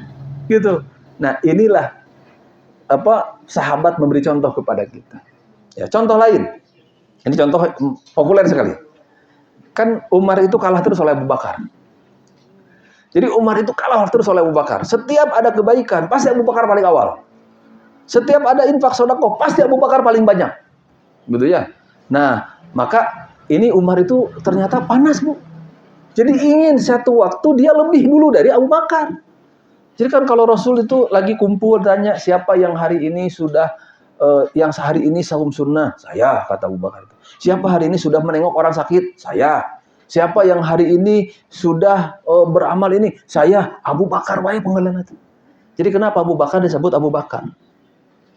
gitu. Nah inilah sahabat memberi contoh kepada kita. Ya, contoh lain, ini contoh populer sekali. Kan Umar itu kalah terus oleh Abu Bakar. Jadi Umar itu kalah terus oleh Abu Bakar. Setiap ada kebaikan, pasti Abu Bakar paling awal. Setiap ada infak sedekah, pasti Abu Bakar paling banyak. Gitu ya. Nah, maka ini Umar itu ternyata panas, Bu. Jadi ingin satu waktu dia lebih dulu dari Abu Bakar. Jadi kan kalau Rasul itu lagi kumpul tanya siapa yang hari ini sudah yang sehari ini saum sunnah, saya, kata Abu Bakar. Siapa hari ini sudah menengok orang sakit, saya. Siapa yang hari ini sudah beramal ini, saya. Abu Bakar wae penggalan itu. Jadi kenapa Abu Bakar disebut Abu Bakar?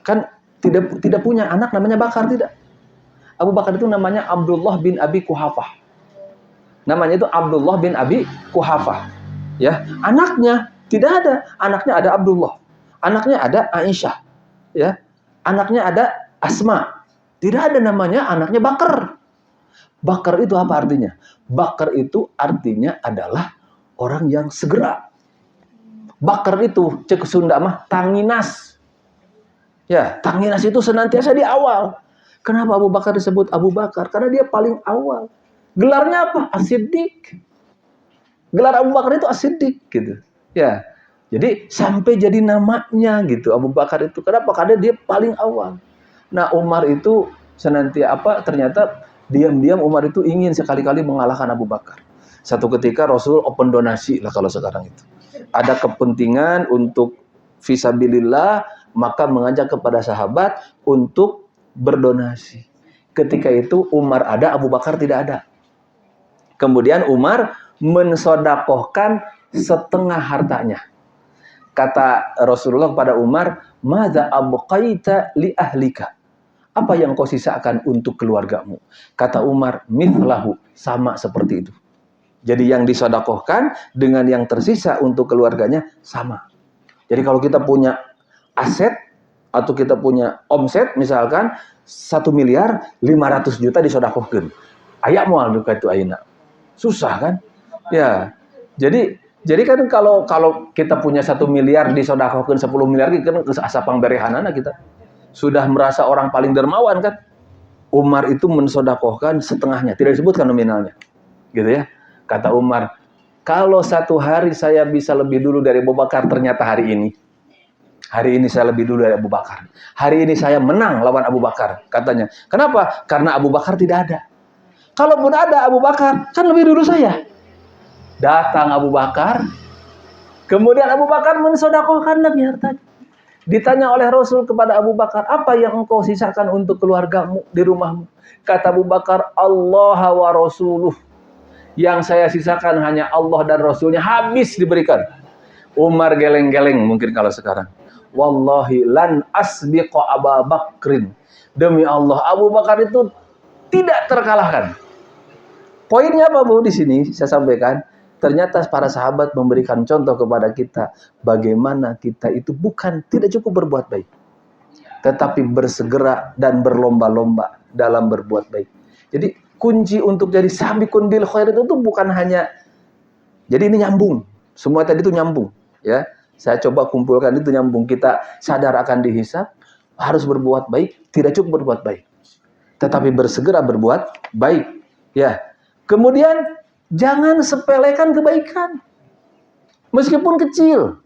Kan tidak punya anak namanya Bakar, tidak. Abu Bakar itu namanya Abdullah bin Abi Quhafah. Namanya itu Abdullah bin Abi Quhafah. Ya, anaknya tidak ada. Anaknya ada Abdullah. Anaknya ada Aisyah. Ya. Anaknya ada Asma. Tidak ada namanya anaknya Bakar. Bakar itu apa artinya? Bakar itu artinya adalah orang yang segera. Bakar itu cek Sunda mah tanginas. Ya, tanginas itu senantiasa di awal. Kenapa Abu Bakar disebut Abu Bakar? Karena dia paling awal. Gelarnya apa? As-Siddiq. Gelar Abu Bakar itu As-Siddiq gitu. Ya. Jadi sampai jadi namanya gitu Abu Bakar itu. Kenapa? Karena dia paling awal. Nah, Umar itu ternyata diam-diam Umar itu ingin sekali-kali mengalahkan Abu Bakar. Satu ketika Rasul open donasi lah kalau sekarang itu. Ada kepentingan untuk fisabilillah, maka mengajak kepada sahabat untuk berdonasi. Ketika itu Umar ada, Abu Bakar tidak ada. Kemudian Umar mensodakohkan setengah hartanya. Kata Rasulullah kepada Umar, "Madza abqaita li ahlika?" Apa yang kau sisakan untuk keluargamu? Kata Umar, "Mithlahu," sama seperti itu. Jadi yang disodakohkan dengan yang tersisa untuk keluarganya sama. Jadi kalau kita punya aset atau kita punya omset misalkan 1 miliar 500 juta disodakohkan. Ayak moal duka itu ayeuna. Susah kan? Ya. Jadi kan kalau kita punya 1 miliar disodakohkan 10 miliar kan asa pangberehanana kita. Sudah merasa orang paling dermawan kan? Umar itu mensodakohkan setengahnya, tidak disebutkan nominalnya. Gitu ya. Kata Umar, kalau satu hari saya bisa lebih dulu dari Abu Bakar, ternyata hari ini saya lebih dulu dari Abu Bakar. Hari ini saya menang lawan Abu Bakar, katanya. Kenapa? Karena Abu Bakar tidak ada. Kalaupun ada Abu Bakar, kan lebih dulu saya. Datang Abu Bakar, kemudian Abu Bakar mensodakohkan lebih hartanya. Ditanya oleh Rasul kepada Abu Bakar, apa yang engkau sisakan untuk keluargamu di rumahmu? Kata Abu Bakar, Allah wa Rasuluh. Yang saya sisakan hanya Allah dan Rasulnya, habis diberikan. Umar geleng-geleng mungkin kalau sekarang. Wallahi lan asbiqa Abu Bakrin. Demi Allah, Abu Bakar itu tidak terkalahkan. Poinnya apa Bu di sini saya sampaikan? Ternyata para sahabat memberikan contoh kepada kita bagaimana kita itu tidak cukup berbuat baik, tetapi bersegera dan berlomba-lomba dalam berbuat baik. Jadi kunci untuk jadi sabiqun bil khairat itu bukan hanya, jadi ini nyambung. Semua tadi itu nyambung, ya. Saya coba kumpulkan itu nyambung. Kita sadar akan dihisab, harus berbuat baik, tidak cukup berbuat baik, tetapi bersegera berbuat baik, ya. Kemudian jangan sepelekan kebaikan, meskipun kecil,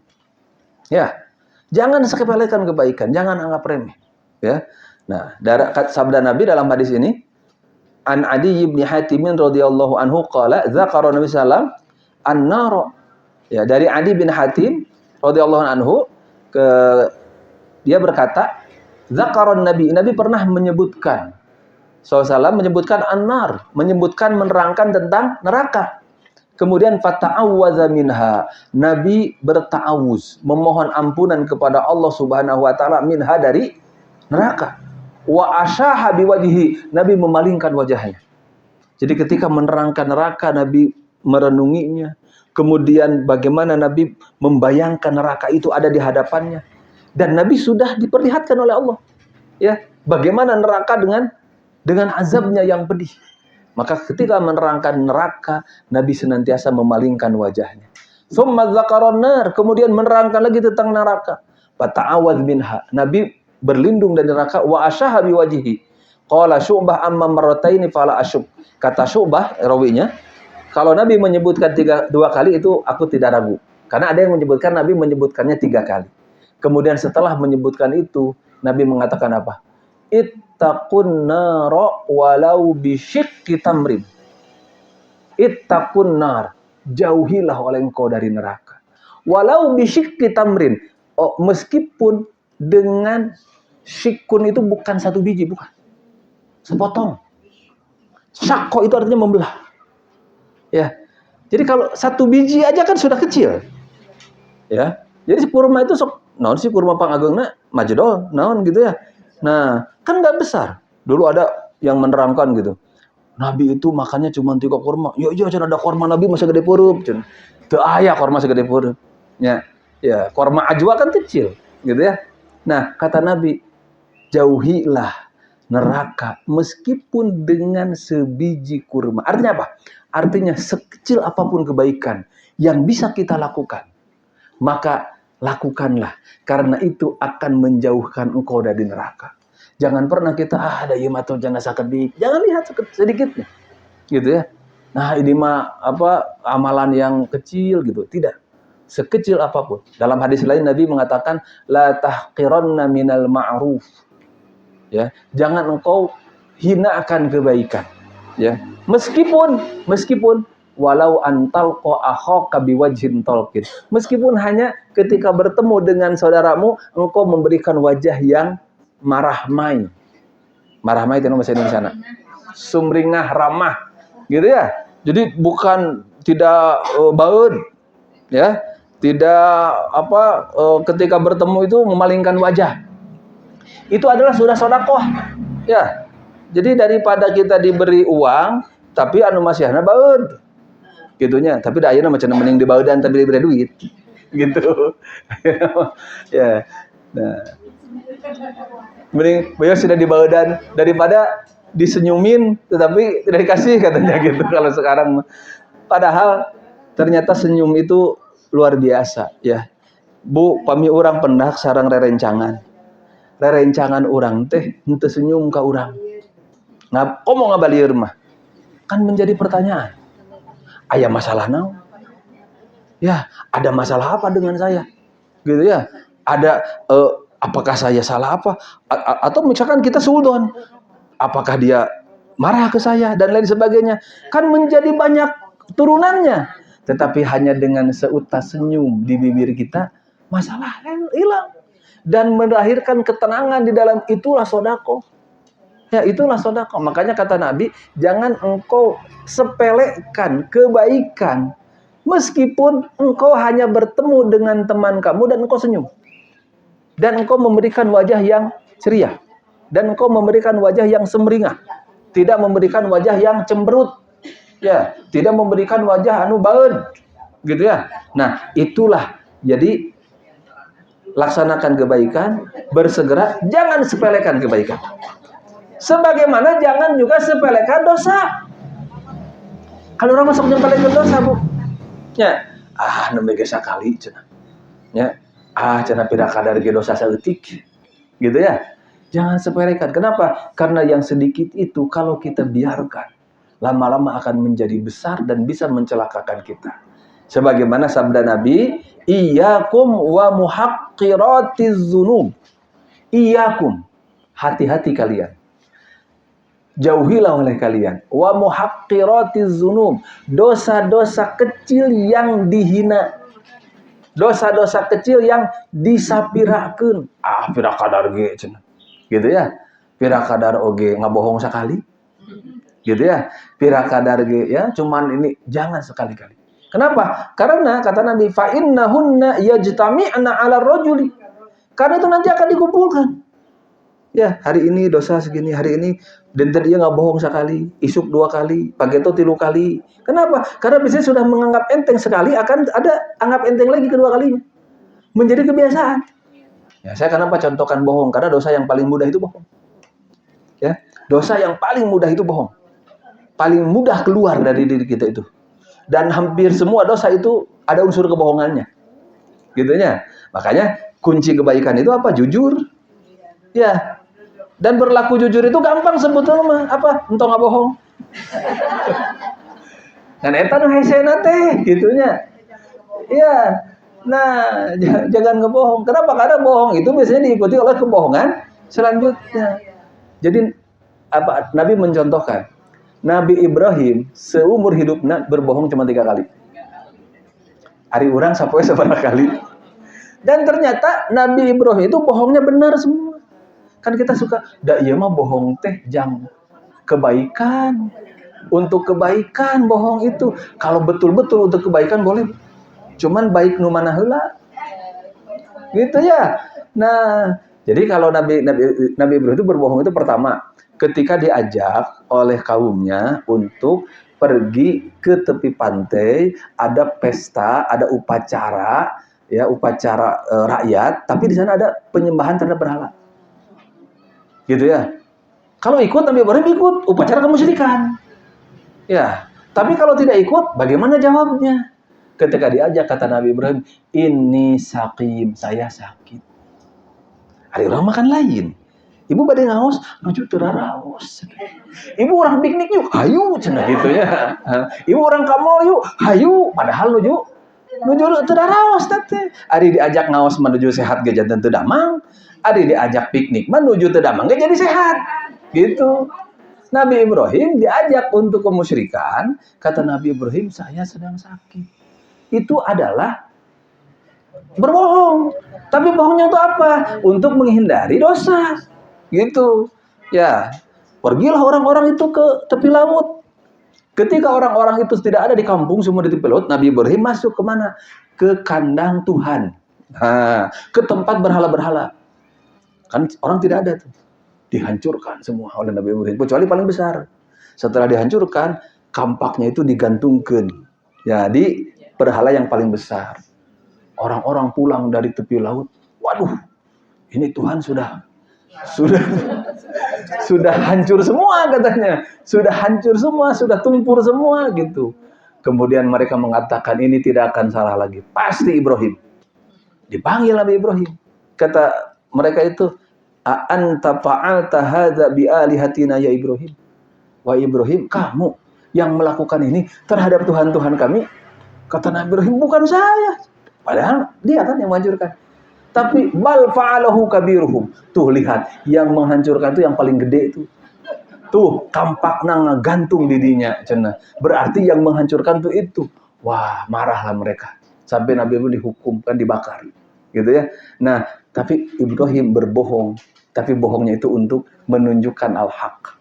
ya. Jangan sepelekan kebaikan, jangan anggap remeh, ya. Nah, sabda Nabi dalam hadis ini, An Adi bin Hatim radhiyallahu anhu qala dzakara Nabi sallam an-nar. Ya, dari Adi bin Hatim radhiyallahu anhu dia berkata, dzakara Nabi pernah menyebutkan SAW menyebutkan an-nar, menyebutkan menerangkan tentang neraka. Kemudian fata'awwadza minha. Nabi berta'awuz, memohon ampunan kepada Allah Subhanahu wa taala minha dari neraka. Wa asyaha biwajhi, Nabi memalingkan wajahnya. Jadi ketika menerangkan neraka, Nabi merenunginya. Kemudian bagaimana Nabi membayangkan neraka itu ada di hadapannya. Dan Nabi sudah diperlihatkan oleh Allah. Ya, bagaimana neraka dengan azabnya yang pedih. Maka ketika menerangkan neraka, Nabi senantiasa memalingkan wajahnya. Tsumma dzakaron nar, kemudian menerangkan lagi tentang neraka. Fata'awad minha. Nabi berlindung dari neraka wa asyaha biwajhihi. Qala Syu'bah amma marrataini fala asyub. Kata Syu'bah rawinya, kalau Nabi menyebutkan dua kali itu aku tidak ragu. Karena ada yang menyebutkan Nabi menyebutkannya 3 kali. Kemudian setelah menyebutkan itu, Nabi mengatakan apa? Ittaqun nara walau bisyikki tamrin. Ittaqun nar. Jauhilah oleh engkau dari neraka. Walau bisyikki tamrin. Oh, meskipun dengan syikun itu bukan 1 biji, bukan. Sepotong. Syakko itu artinya membelah. Ya. Jadi kalau 1 biji aja kan sudah kecil. Ya. Jadi kurma itu sok naon sih kurma pangagengna majedol, naon gitu ya. Nah, kan nggak besar. Dulu ada yang menerangkan gitu. Nabi itu makannya cuma 3 kurma. Ya iya, ada kurma Nabi masih gede peureub, cenah. Teu aya kurma segede peureub. Ya. Ya, kurma ajwa kan kecil, gitu ya. Nah, kata Nabi, jauhilah neraka meskipun dengan sebiji kurma. Artinya apa? Artinya sekecil apapun kebaikan yang bisa kita lakukan, maka lakukanlah. Karena itu akan menjauhkan engkau dari neraka. Jangan pernah kita ada ieu mah jangan sakedik. Jangan lihat sedikitnya. Gitu ya. Nah, ini mah amalan yang kecil gitu. Tidak. Sekecil apapun. Dalam hadis lain Nabi mengatakan la tahqiranna minal ma'ruf. Ya, jangan engkau hina akan kebaikan. Ya, meskipun walau antalqa akhaka biwajhin talqin. Meskipun hanya ketika bertemu dengan saudaramu engkau memberikan wajah yang marahmai. Marahmai itu bahasa Indonesia. Sumringah, ramah. Gitu ya. Jadi bukan tidak baud, ya. Tidak ketika bertemu itu memalingkan wajah. Itu adalah sudah sedekah. Ya. Jadi daripada kita diberi uang tapi anu masihna baud. Gitunya, tapi da ayeuna macam mending dibaudan tapi diberi duit. Gitu. Ya. Nah. Mending beliau sudah dibaudan daripada disenyumin tetapi tidak dikasih katanya gitu kalau sekarang. Padahal ternyata senyum itu luar biasa ya. Bu, pami urang pendak sareng rerencangan. Rerencangan urang teh henteu senyum ka urang. Komo ngabalieur mah. Kan menjadi pertanyaan. Aya masalah naon? Ya, ada masalah apa dengan saya? Gitu ya. Ada apakah saya salah apa? Atau misalkan kita suudzon. Apakah dia marah ke saya dan lain sebagainya? Kan menjadi banyak turunannya. Tetapi hanya dengan seutas senyum di bibir kita, masalah hilang. Dan melahirkan ketenangan di dalam itulah sedekah. Ya, itulah sedekah. Makanya kata Nabi, jangan engkau sepelekan kebaikan meskipun engkau hanya bertemu dengan teman kamu dan engkau senyum. Dan engkau memberikan wajah yang ceria. Dan engkau memberikan wajah yang semringah. Tidak memberikan wajah yang cemberut. Ya, tidak memberikan wajah anu baeud. Gitu ya. Nah, itulah. Jadi laksanakan kebaikan, bersegera, jangan sepelekan kebaikan. Sebagaimana jangan juga sepelekan dosa. Kalau orang masuk nyepelekan dosa, Bu. Ya, nembe ge sakali cenah. Ya, cenah pira kadar ge dosa saeutik. Gitu ya. Jangan sepelekan. Kenapa? Karena yang sedikit itu kalau kita biarkan, lama-lama akan menjadi besar dan bisa mencelakakan kita. Sebagaimana sabda Nabi, iyyakum wa muhaqqiratiz dzunub. Iyyakum, hati-hati kalian. Jauhilah oleh kalian wa muhaqqiratiz dzunub, dosa-dosa kecil yang dihina. Dosa-dosa kecil yang disapirakeun. Pira kadar ge cenah. Gitu ya. Pira kadar oge ngabohong sakali. Gitu ya. Pira kadar ge ya cuman ini jangan sekali-kali. Kenapa? Karena kata Nabi, fa innahunna yajtami'na 'ala rajuli. Karena itu nanti akan dikumpulkan. Ya, hari ini dosa segini, hari ini dan dia nggak bohong sekali, isuk 2 kali, pagi itu 3 kali. Kenapa? Karena biasanya sudah menganggap enteng sekali, akan ada anggap enteng lagi kedua kalinya. Menjadi kebiasaan. Ya, saya kenapa contohkan bohong? Karena dosa yang paling mudah itu bohong. Ya, dosa yang paling mudah itu bohong. Paling mudah keluar dari diri kita itu. Dan hampir semua dosa itu ada unsur kebohongannya. Gitu ya. Makanya kunci kebaikan itu apa? Jujur. Ya. Dan berlaku jujur itu gampang sebetulnya mah. Apa? Entong nggak bohong. Dan eta nu hesena teh gitunya. Iya. Nah, jangan ngebohong. Kenapa? Karena bohong itu biasanya diikuti oleh kebohongan selanjutnya. Jadi apa? Nabi mencontohkan, Nabi Ibrahim seumur hidupnya berbohong cuma 3 kali. Ari urang sapoe seberapa kali. Dan ternyata Nabi Ibrahim itu bohongnya benar semua. Kan kita suka, da ieu mah bohong teh jang kebaikan. Untuk kebaikan bohong itu. Kalau betul-betul untuk kebaikan boleh. Cuman baik nu mana heula. Gitu ya. Nah, jadi kalau Nabi Ibrahim itu berbohong itu pertama, ketika diajak oleh kaumnya untuk pergi ke tepi pantai, ada pesta, ada upacara, ya upacara rakyat, tapi di sana ada penyembahan terhadap berhala. Gitu ya. Kalau ikut Nabi Ibrahim ikut upacara kemusyrikan. Ya, tapi kalau tidak ikut bagaimana jawabnya? Ketika diajak kata Nabi Ibrahim, ini sakim, saya sakit. Hari orang makan lain. Ibu badai ngaos, nuju teu raos. Ibu orang piknik yuk, hayu cenah gitu ya. Ibu orang ka mall yuk, hayu. Padahal nuju teu raos teh. Ari diajak ngaos menuju sehat ge janten teu damang. Ari diajak piknik menuju teu damang ge jadi sehat. Gitu. Nabi Ibrahim diajak untuk kemusyrikan, kata Nabi Ibrahim, saya sedang sakit. Itu adalah berbohong. Tapi bohongnya itu apa? Untuk menghindari dosa. Gitu. Ya. Pergilah orang-orang itu ke tepi laut. Ketika orang-orang itu tidak ada di kampung, semua di tepi laut, Nabi Ibrahim masuk ke mana? Ke kandang Tuhan. Nah, ke tempat berhala-berhala. Kan orang tidak ada tuh. Dihancurkan semua oleh Nabi Ibrahim. Kecuali paling besar. Setelah dihancurkan, kampaknya itu digantungkan. Ya, di berhala yang paling besar. Orang-orang pulang dari tepi laut. Waduh, ini Tuhan sudah hancur semua katanya. Sudah hancur semua, sudah tumpur semua gitu. Kemudian mereka mengatakan ini tidak akan salah lagi. Pasti Ibrahim. Dipanggil Nabi Ibrahim. Kata mereka itu, a'anta fa'alta hadza bi alihatina ya Ibrahim. Wah Ibrahim, kamu yang melakukan ini terhadap Tuhan-Tuhan kami. Kata Nabi Ibrahim, bukan saya. Padahal dia kan yang menghancurkan. Tapi bal fa'alahu kabiruhum. Tuh lihat, yang menghancurkan itu yang paling gede itu. Tuh, kampakna ngagantung didinya cenah. Berarti yang menghancurkan tuh itu. Wah, marahlah mereka. Sampai Nabi Ibrahim dihukum, kan dibakar. Gitu ya. Nah, tapi Ibrahim berbohong. Tapi bohongnya itu untuk menunjukkan al-haq.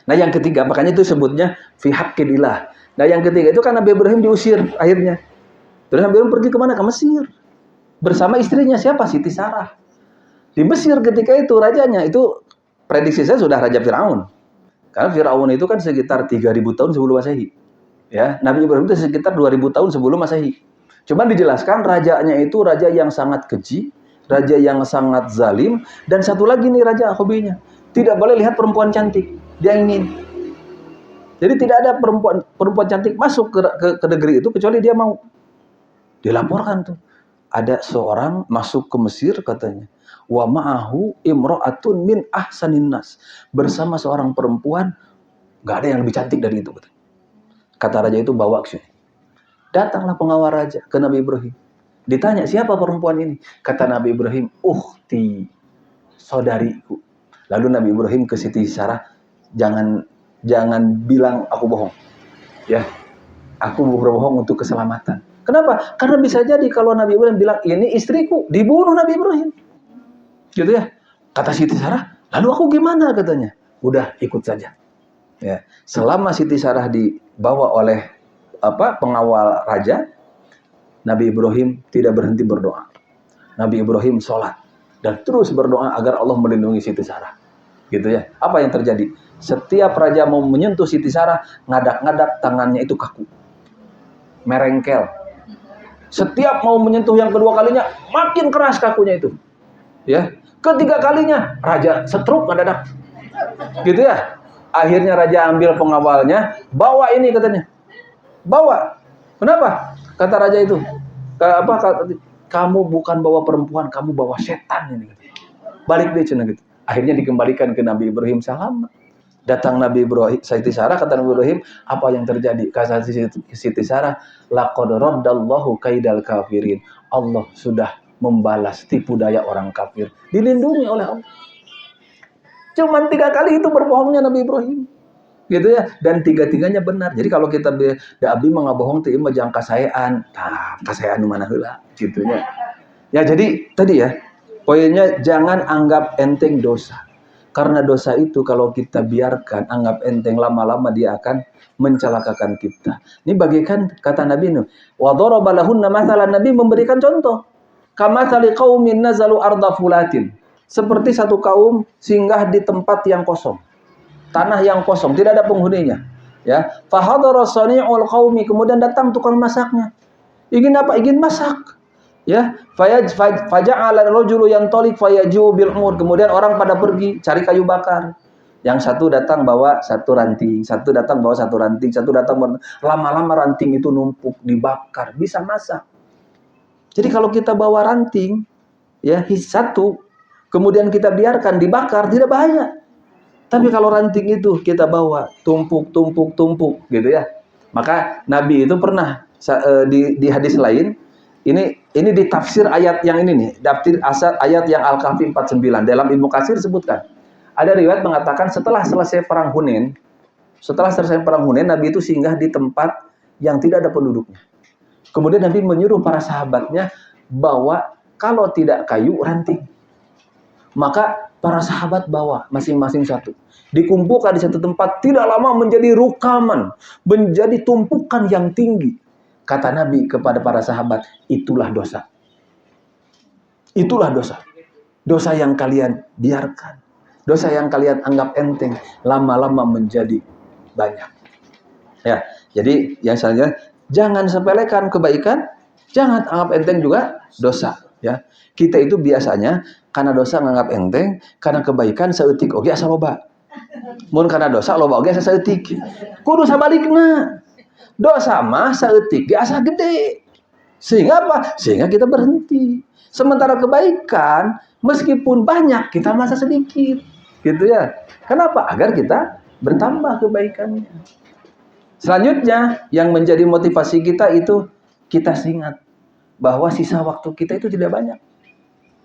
Nah, yang ketiga, makanya itu sebutnya fi haqqillah. Nah, yang ketiga itu kan Nabi Ibrahim diusir akhirnya. Terus Nabi Ibrahim pergi kemana? Ke Mesir. Bersama istrinya siapa? Siti Sarah. Di Mesir ketika itu rajanya itu prediksi saya sudah Raja Firaun. Karena Firaun itu kan sekitar 3000 tahun sebelum Masehi. Ya, Nabi Ibrahim itu sekitar 2000 tahun sebelum Masehi. Cuman dijelaskan rajanya itu raja yang sangat keji, raja yang sangat zalim, dan satu lagi nih raja hobinya. Tidak boleh lihat perempuan cantik. Dia ingin. Jadi tidak ada perempuan cantik masuk ke negeri itu kecuali dia mau. Dilaporkan tuh. Ada seorang masuk ke Mesir katanya. Wa ma'ahu imra'atun min ahsanin nas. Bersama seorang perempuan, gak ada yang lebih cantik dari itu. Kata raja itu bawa ke sini. Datanglah pengawal raja ke Nabi Ibrahim. Ditanya, siapa perempuan ini? Kata Nabi Ibrahim, ukhti, saudariku. Lalu Nabi Ibrahim ke Siti Sarah, jangan bilang aku bohong. Ya, aku berbohong untuk keselamatan. Kenapa? Karena bisa jadi kalau Nabi Ibrahim bilang, ini istriku, dibunuh Nabi Ibrahim. Gitu ya. Kata Siti Sarah, lalu aku gimana katanya? Udah, ikut saja. Ya. Selama Siti Sarah dibawa oleh pengawal raja, Nabi Ibrahim tidak berhenti berdoa. Nabi Ibrahim sholat. dan terus berdoa agar Allah melindungi Siti Sarah. Gitu ya. Apa yang terjadi? Setiap raja mau menyentuh Siti Sarah, ngadak-ngadak tangannya itu kaku. Merengkel. Setiap mau menyentuh yang kedua kalinya, makin keras kakunya itu. Ya. Ketiga kalinya, raja stroke mendadak. Gitu ya. Akhirnya raja ambil pengawalnya, bawa ini katanya. Bawa. Kenapa? Kata raja itu. Kamu bukan bawa perempuan, kamu bawa setan ini. Balik deh cina gitu. Akhirnya dikembalikan ke Nabi Ibrahim salam. Datang Nabi Ibrahim, Siti Sarah, kata Nabi Ibrahim, apa yang terjadi? Kata Siti Sarah, laqad raddallahu kaidal kafirin. Allah sudah membalas tipu daya orang kafir. Dilindungi oleh Allah. Cuman 3 kali itu berbohongnya Nabi Ibrahim. Gitu ya. Dan 3-tiganya benar. Jadi kalau kita abdi mengabohong teh mah jang kasayaan. Tah, kasayaan mana heula gitu ya. Ya jadi tadi ya, poinnya jangan anggap enteng dosa. Karena dosa itu kalau kita biarkan, anggap enteng, lama-lama dia akan mencelakakan kita. Ini bagaikan kata Nabi Nuh, wa daraba lahunna mathalan, Nabi memberikan contoh. Kamathali qaumin nazalu arda fulatin. Seperti satu kaum singgah di tempat yang kosong. Tanah yang kosong, tidak ada penghuninya. Ya, fa hadara sani'ul qaumi, kemudian datang tukang masaknya. Ingin apa? Ingin masak. Ya, faja'ala rajulu yantaliq fayaju bil umur, kemudian orang pada pergi cari kayu bakar. Yang satu datang bawa satu ranting, satu datang bawa satu ranting, satu datang lama-lama ranting itu numpuk dibakar, bisa masak. Jadi kalau kita bawa ranting ya satu, kemudian kita biarkan dibakar, tidak bahaya. Tapi kalau ranting itu kita bawa tumpuk gitu ya. Maka Nabi itu pernah di hadis lain, ini di tafsir ayat yang ini nih, tafsir ayat yang Al-Kahfi 49. Dalam Ibnu Katsir disebutkan, ada riwayat mengatakan setelah selesai perang Hunain, Nabi itu singgah di tempat yang tidak ada penduduknya. Kemudian Nabi menyuruh para sahabatnya bawa kalau tidak kayu, ranting. Maka para sahabat bawa masing-masing satu. Dikumpulkan di satu tempat, tidak lama menjadi rukaman, menjadi tumpukan yang tinggi. Kata Nabi kepada para sahabat, itulah dosa. Itulah dosa. Dosa yang kalian biarkan. Dosa yang kalian anggap enteng, lama-lama menjadi banyak. Ya, jadi yang selanjutnya, jangan sepelekan kebaikan, jangan anggap enteng juga dosa. Ya, kita itu biasanya karena dosa nganggap enteng, karena kebaikan saeutik oge asa loba. Mun karena dosa loba oge asa saeutik. Kudu sabalikna. Dosa mah saeutik ge asa gede. Sehingga apa? Sehingga kita berhenti. Sementara kebaikan meskipun banyak kita masa sedikit. Gitu ya. Kenapa? Agar kita bertambah kebaikannya. Selanjutnya yang menjadi motivasi kita itu kita ingat bahwa sisa waktu kita itu tidak banyak.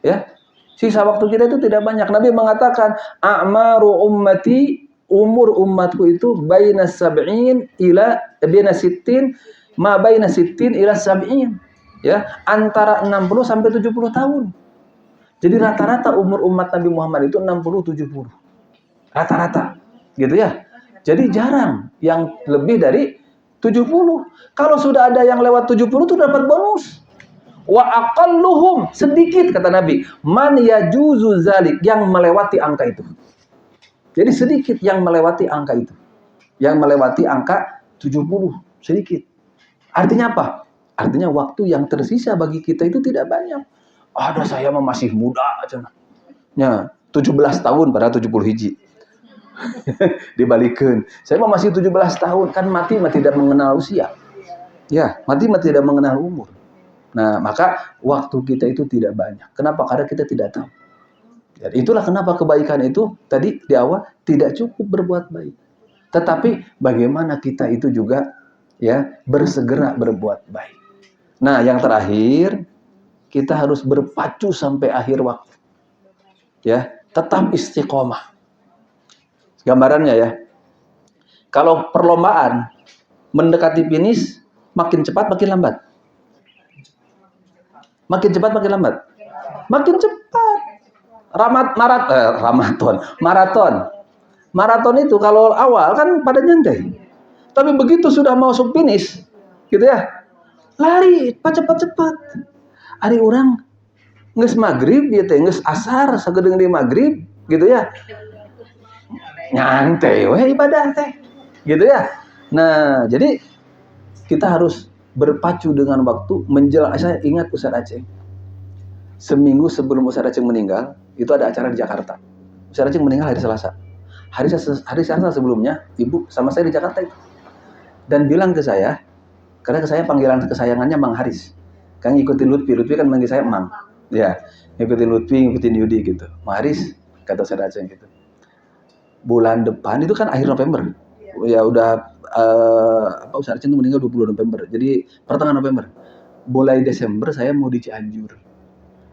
Ya. Sisa waktu kita itu tidak banyak. Nabi mengatakan, a'maru ummati, umur umatku itu baina sab'in ila baina sittin, ma baina sittin ila sab'in. Ya, antara 60 sampai 70 tahun. Jadi rata-rata umur umat Nabi Muhammad itu 60-70. Rata-rata. Gitu ya. Jadi jarang yang lebih dari 70. Kalau sudah ada yang lewat 70 itu dapat bonus. Wa aqalluhum, sedikit kata Nabi, man yajuzu zalik, yang melewati angka itu. Jadi sedikit yang melewati angka itu. Yang melewati angka 70, sedikit. Artinya apa? Artinya waktu yang tersisa bagi kita itu tidak banyak. Ada saya masih muda aja. Ya, 17 tahun pada 70 hiji. Dibalikin. Saya masih 17 tahun, kan mati tidak mengenal usia. Ya, mati tidak mengenal umur. Nah, maka waktu kita itu tidak banyak. Kenapa? Karena kita tidak tahu. Dan itulah kenapa kebaikan itu tadi di awal tidak cukup berbuat baik. Tetapi bagaimana kita itu juga ya bersegera berbuat baik. Nah, yang terakhir kita harus berpacu sampai akhir waktu. Ya, tetap istiqomah. Gambarannya ya. Kalau perlombaan mendekati finish, makin cepat makin lambat. Makin cepat makin lambat. Makin cepat. Maraton itu kalau awal kan pada nyantai. Tapi begitu sudah masuk finish, gitu ya. Lari, cepat-cepat. Ari orang Geus maghrib ya teh, geus asar sagedeung di maghrib gitu ya. Nyantai we ibadah teh. Gitu ya. Nah, jadi kita harus berpacu dengan waktu menjelang. Saya ingat Ustaz Aceh. Seminggu sebelum Ustaz Aceh meninggal, itu ada acara di Jakarta. Ustaz Aceh meninggal hari Selasa. Hari Selasa sebelumnya, ibu sama saya di Jakarta itu. Dan bilang ke saya, karena ke saya panggilan kesayangannya Mang Haris. Kan ngikutin Lutfi kan manggil saya Mang. Ya, ngikutin Lutfi, ngikutin Yudi gitu. Mang Haris, kata Ustaz Aceh gitu. Bulan depan itu kan akhir November. Ya udah Ustaz Aceh itu meninggal 20 November. Jadi pertengahan November. Mulai Desember saya mau di Cianjur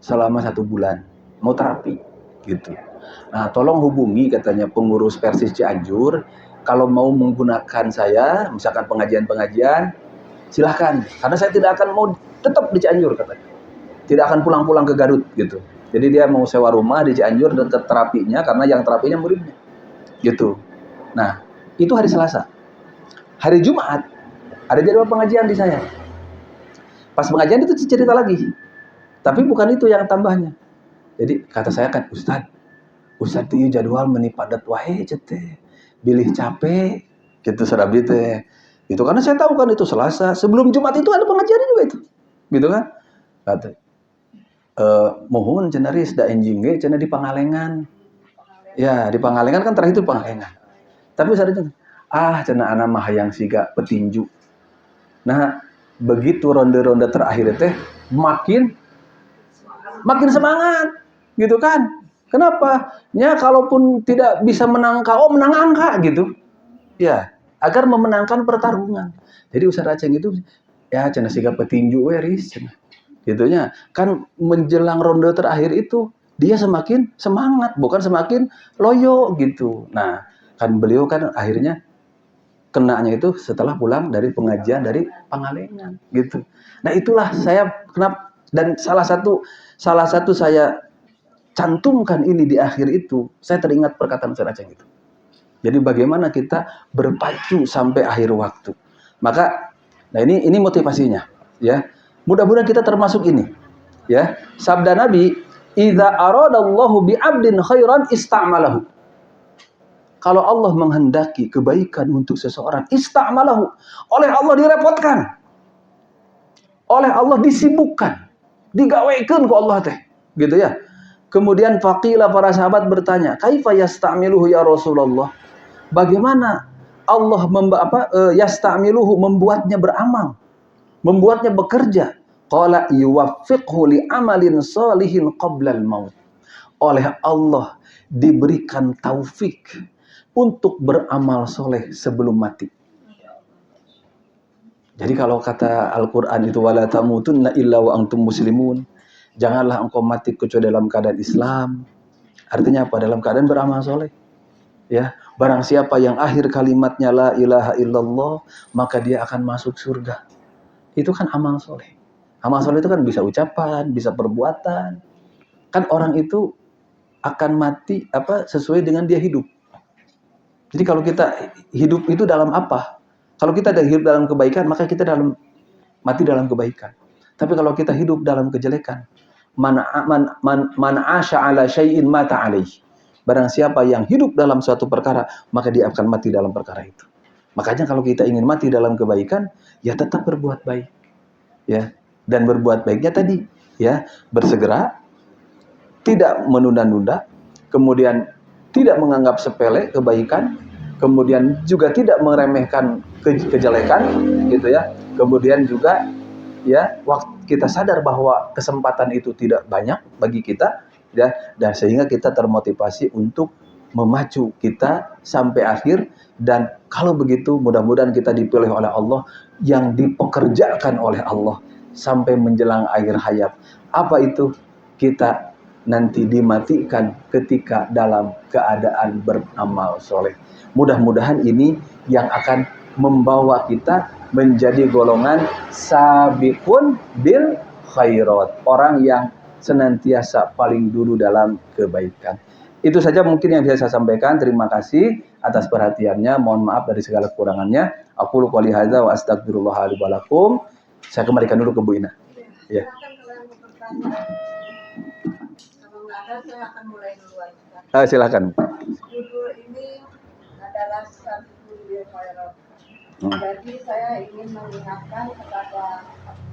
selama 1 bulan, mau terapi gitu. Nah, tolong hubungi katanya pengurus Persis Cianjur, kalau mau menggunakan saya, misalkan pengajian-pengajian, silahkan. Karena saya tidak akan mau tetap di Cianjur katanya. Tidak akan pulang-pulang ke Garut gitu. Jadi dia mau sewa rumah di Cianjur dan terapinya, karena yang terapinya muridnya gitu. Nah, itu hari Selasa. Hari Jumat ada jadwal pengajian di saya. Pas pengajian itu cerita lagi. Tapi bukan itu yang tambahnya. Jadi kata saya kan, Ustaz itu jadwal meni padat wae teh. Bilih capek gitu serabi teh. Itu karena saya tahu kan itu Selasa, sebelum Jumat itu ada pengajian juga itu. Gitu kan? Kata mohon cenah ris da enjing ge cenah di Pangalengan. Ya, di Pangalengan kan terakhir itu Pangalengan. Tapi sadar cenah ana mah hayang siga petinju. Nah, begitu ronde-ronde terakhir teh makin semangat gitu kan. Kenapa? Ya kalaupun tidak bisa menang KO, menang angka gitu. Ya, agar memenangkan pertarungan. Jadi Ustaz Aceh itu ya cenah siga petinju we ris cenah. Gitunya. Kan menjelang ronde terakhir itu dia semakin semangat, bukan semakin loyo gitu. Nah, kan beliau kan akhirnya kenanya itu setelah pulang dari pengajian dari Pangalengan gitu. Nah, itulah saya kenapa dan salah satu saya cantumkan ini di akhir itu, saya teringat perkataan Ustaz Aceh itu. Jadi bagaimana kita berpacu sampai akhir waktu. Maka nah ini motivasinya ya. Mudah-mudahan kita termasuk ini. Ya. Sabda Nabi, "Idza aradallahu bi 'abdin khairan ista'malahu." Kalau Allah menghendaki kebaikan untuk seseorang, ista'malahu. Oleh Allah direpotkan. Oleh Allah disibukkan. Digawekeun ku Allah teh. Gitu ya. Kemudian faqila para sahabat bertanya, "Kaifa yasta'miluhu ya Rasulullah?" Bagaimana Allah yasta'miluhu membuatnya beramal, membuatnya bekerja? Qala yuwaffiqhu li amalin shalihin qabla al-maut. Oleh Allah diberikan taufik untuk beramal soleh sebelum mati. Jadi kalau kata Al-Quran itu wala tamutunna illa wa antum muslimun, janganlah engkau mati kecuali dalam keadaan Islam. Artinya apa? Dalam keadaan beramal soleh. Ya, barang siapa yang akhir kalimatnya la ilaha illallah, maka dia akan masuk surga. Itu kan amal soleh. Amal soleh itu kan bisa ucapan, bisa perbuatan. Kan orang itu akan mati sesuai dengan dia hidup. Jadi kalau kita hidup itu dalam apa? Kalau kita hidup dalam kebaikan, maka kita mati dalam kebaikan. Tapi kalau kita hidup dalam kejelekan, man asya ala syai'in mata alaih. Barang siapa yang hidup dalam suatu perkara, maka dia akan mati dalam perkara itu. Makanya kalau kita ingin mati dalam kebaikan, ya tetap berbuat baik. Ya. Dan berbuat baiknya tadi, ya, bersegera, tidak menunda-nunda, kemudian tidak menganggap sepele kebaikan, kemudian juga tidak meremehkan kejelekan, gitu ya. Kemudian juga ya, waktu kita sadar bahwa kesempatan itu tidak banyak bagi kita, ya, dan sehingga kita termotivasi untuk memacu kita sampai akhir. Dan kalau begitu mudah-mudahan kita dipilih oleh Allah, yang dipekerjakan oleh Allah sampai menjelang akhir hayat. Apa itu? Kita nanti dimatikan ketika dalam keadaan beramal soleh. Mudah-mudahan ini yang akan membawa kita menjadi golongan sabiqun bil khairat, orang yang senantiasa paling dulu dalam kebaikan. Itu saja mungkin yang bisa saya sampaikan. Terima kasih atas perhatiannya. Mohon maaf dari segala kekurangannya. Aku qouli hadza wa astagfirullah li wa lakum. Saya kembalikan dulu ke Bu Ina. Ya. Maka saya akan mulai duluan. Silakan. Judul ini adalah Sabikun bil Khairat. Jadi saya ingin mengingatkan kepada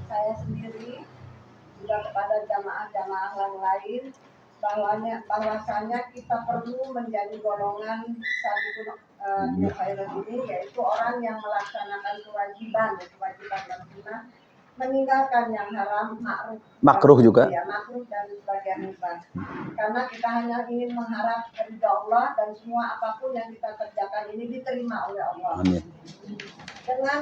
saya sendiri juga kepada jamaah-jamaah yang lain bahwasanya kita perlu menjadi golongan Sabikun bil Khairat ini, yaitu orang yang melaksanakan kewajiban dan sunnah, meninggalkan yang haram, makruh juga. Ya, makruh dan sebagian mubah. Karena kita hanya ingin mengharap ridha Allah dan semua apapun yang kita kerjakan ini diterima oleh Allah. Amin. Dengan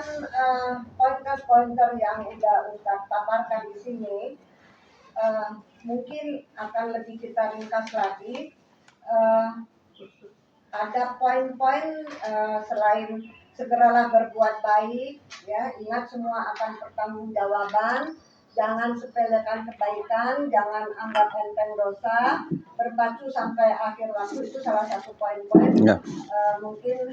pointer-pointer yang udah Ustaz paparkan di sini, mungkin akan lebih kita ringkas lagi. Ada poin-poin selain segeralah berbuat baik, ya, ingat semua akan pertanggungjawaban, jangan sepelekan kebaikan, jangan anggap enteng dosa, berpacu sampai akhir waktu, itu salah satu poin-poin. Mungkin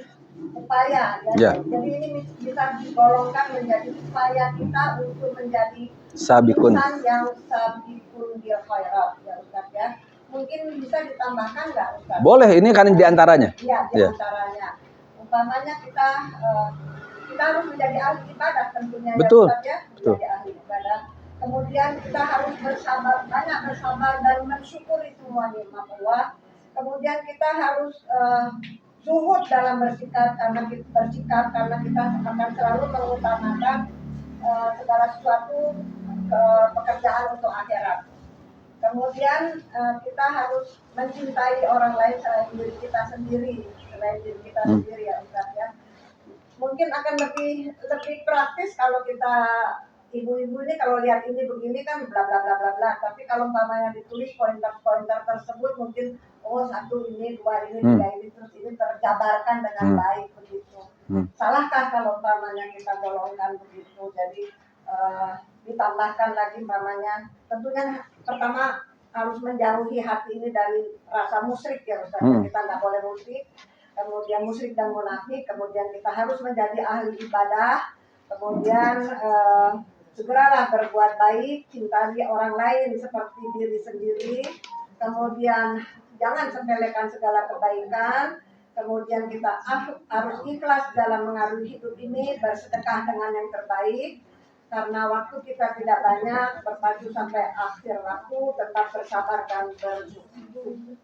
upaya, ya. Jadi ini bisa digolongkan menjadi upaya kita untuk menjadi insan yang sabikun bil khairat, ya Ustaz, ya. Mungkin bisa ditambahkan nggak Ustaz? Boleh, ini kan diantaranya. Iya, diantaranya. Umpamanya kita harus menjadi ahli ibadah tentunya. Betul. Ya Ustaz, ya. Menjadi ahli ibadah. Kemudian kita harus banyak bersabar dan mensyukuri semua nikmat Allah. Kemudian kita harus zuhud dalam bersikap karena kita akan selalu mengutamakan segala sesuatu pekerjaan untuk akhirat. Kemudian kita harus mencintai orang lain selain diri kita sendiri, ya Ustaz, ya. Mungkin akan lebih praktis kalau kita ibu-ibu ini kalau lihat ini begini kan bla bla bla bla bla, tapi kalau umpamanya ditulis pointer-pointer tersebut mungkin satu ini, dua ini, tiga ini, terus ini terjabarkan dengan baik begitu. Salahkah kalau umpamanya kita golongkan begitu? Jadi ditambahkan lagi umpamanya, tentunya pertama harus menjauhi hati ini dari rasa musyrik, ya Ustaz. Kita nggak boleh musyrik, kemudian musyrik dan munafik, kemudian kita harus menjadi ahli ibadah, kemudian segeralah berbuat baik, cintai orang lain seperti diri sendiri, kemudian jangan sepelekan segala kebaikan, kemudian kita harus ikhlas dalam mengarungi hidup ini, bersedekah dengan yang terbaik, karena waktu kita tidak banyak, berpacu sampai akhir waktu, tetap bersabar dan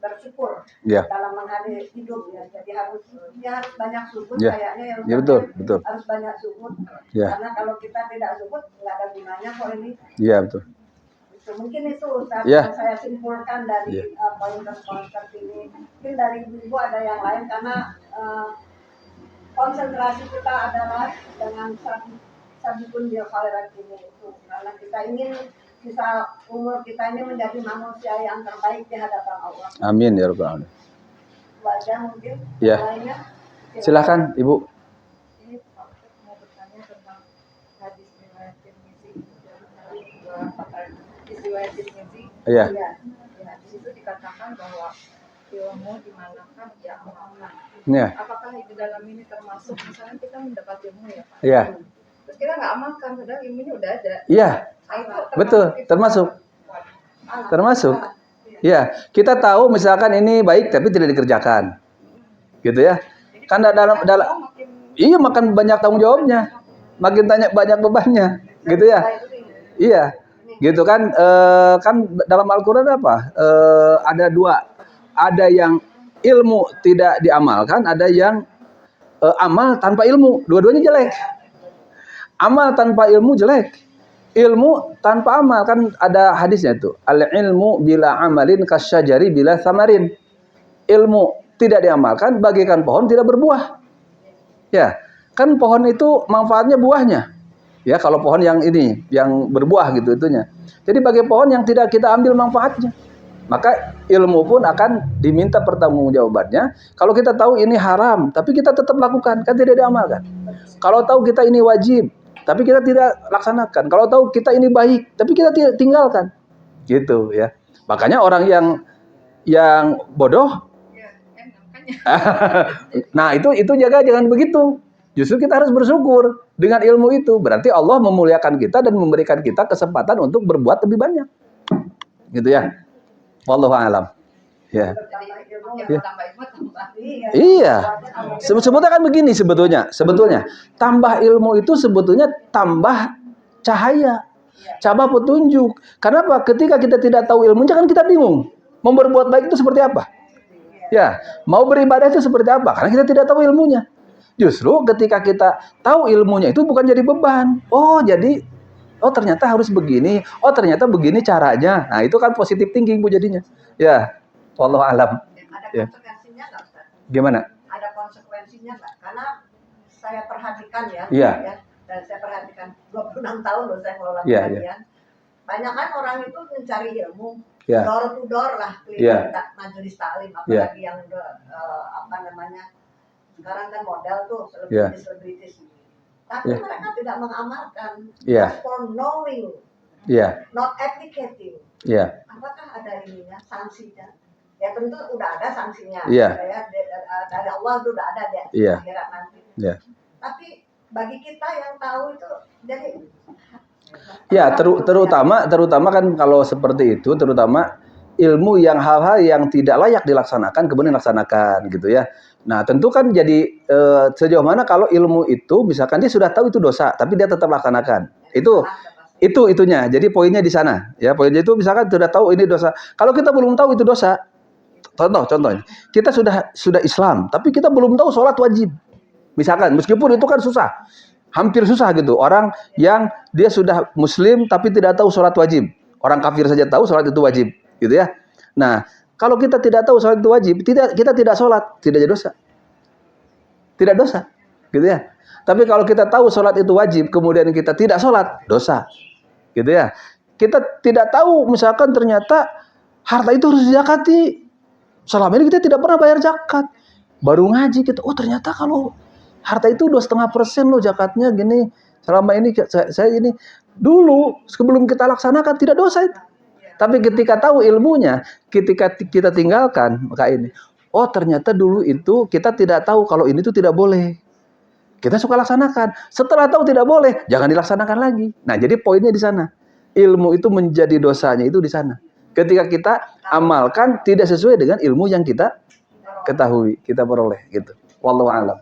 bersyukur dalam menghadapi hidup, ya. Jadi harus banyak syukur, kayaknya ya, betul. Harus banyak syukur, karena kalau kita tidak syukur nggak ada gunanya kok ini. Iya, betul. Mungkin itu Ustaz yang saya simpulkan dari pointer-pointer ini. Mungkin dari ibu ada yang lain, karena konsentrasi kita adalah dengan sabikun bil khairat ini itu, karena kita ingin bisa umur kita ini menjadi manusia yang terbaik di hadapan Allah. Amin ya rabbal alamin. Wajah mungkin lainnya. Silakan Ibu. Ini mau bertanya tentang hadis riwayat Tirmizi Iya. Di situ dikatakan bahwa ilmu dimanakan diamalkan. Apakah di dalam ini termasuk misalnya kita mendapat ilmu, ya Pak? Iya. Terus kita nggak amalkan, padahal ilmunya udah ada. Iya, betul, termasuk. Iya, kita tahu misalkan ini baik tapi tidak dikerjakan, gitu ya. Kan dalam iya, makan banyak tanggung jawabnya, makin banyak bebannya, gitu ya. Iya, gitu kan. Kan dalam Al-Quran apa? Ada dua, ada yang ilmu tidak diamalkan, ada yang amal tanpa ilmu, dua-duanya jelek. Amal tanpa ilmu jelek, ilmu tanpa amal, kan ada hadisnya itu, al ilmu bila amalin kasyajari bila samarin. Ilmu tidak diamalkan bagaikan pohon tidak berbuah. Ya, kan pohon itu manfaatnya buahnya. Ya, kalau pohon yang ini yang berbuah gitu itunya. Jadi bagai pohon yang tidak kita ambil manfaatnya. Maka ilmu pun akan diminta pertanggungjawabannya. Kalau kita tahu ini haram tapi kita tetap lakukan, kan tidak diamalkan. Kalau tahu kita ini wajib tapi kita tidak laksanakan. Kalau tahu kita ini baik, tapi kita tidak tinggalkan. Gitu ya. Makanya orang yang bodoh. Nah, itu jangan begitu. Justru kita harus bersyukur dengan ilmu itu. Berarti Allah memuliakan kita dan memberikan kita kesempatan untuk berbuat lebih banyak. Gitu ya. Wallahu a'lam. Ya. Bertambah ilmu, Makin Ya. bertambah ilmu tambah. Iya. Sebetulnya kan begini sebetulnya tambah ilmu itu sebetulnya tambah cahaya, cabang petunjuk. Kenapa? Ketika kita tidak tahu ilmunya kan kita bingung. Mau berbuat baik itu seperti apa? Ya, mau beribadah itu seperti apa? Karena kita tidak tahu ilmunya. Justru ketika kita tahu ilmunya itu bukan jadi beban. Oh, ternyata harus begini. Oh, ternyata begini caranya. Nah, itu kan positif thinking Bu jadinya. Ya, wallahu alam. Ada Ya. konsekuensinya nggak, Ustaz? Gimana? Ada konsekuensinya nggak? Karena saya perhatikan ya, Iya. ya, dan saya perhatikan 26 tahun loh saya ngelola Iya, pengajian. Banyak kan orang itu mencari ilmu, Iya. door to door lah, Iya. keliling majelis taklim, apalagi yang apa namanya, sekarang kan modal tuh selebritis. Tapi mereka tidak mengamalkan, just for knowing, not applicating. Apakah ada ininya, sanksinya? Ya tentu udah ada sanksinya. Ya, dari Allah itu udah ada di akhirat nanti. Tapi bagi kita yang tahu itu jadi terutama kan kalau seperti itu, terutama ilmu yang hal-hal yang tidak layak dilaksanakan kemudian dilaksanakan gitu ya. Nah, tentu kan jadi sejauh mana kalau ilmu itu misalkan dia sudah tahu itu dosa tapi dia tetap laksanakan. Itunya. Jadi poinnya di sana. Ya, poinnya itu misalkan sudah tahu ini dosa. Kalau kita belum tahu itu dosa. Contohnya, kita sudah Islam tapi kita belum tahu sholat wajib. Misalkan meskipun itu kan susah. Hampir susah gitu. Orang yang dia sudah muslim tapi tidak tahu sholat wajib. Orang kafir saja tahu sholat itu wajib, gitu ya. Nah, kalau kita tidak tahu sholat itu wajib, kita tidak sholat, tidak jadi dosa. Tidak dosa, gitu ya. Tapi kalau kita tahu sholat itu wajib, kemudian kita tidak sholat, dosa, gitu ya. Kita tidak tahu, misalkan ternyata harta itu harus dizakati. Selama ini kita tidak pernah bayar zakat. Baru ngaji kita, oh ternyata kalau harta itu 2,5% loh zakatnya gini. Selama ini saya ini dulu sebelum kita laksanakan tidak dosa itu. Tapi ketika tahu ilmunya, ketika kita tinggalkan maka ini. Oh ternyata dulu itu kita tidak tahu kalau ini tuh tidak boleh. Kita suka laksanakan. Setelah tahu tidak boleh, jangan dilaksanakan lagi. Nah jadi poinnya di sana. Ilmu itu menjadi dosanya itu di sana. Ketika kita amalkan tidak sesuai dengan ilmu yang kita ketahui, kita peroleh gitu. Wallahu a'lam.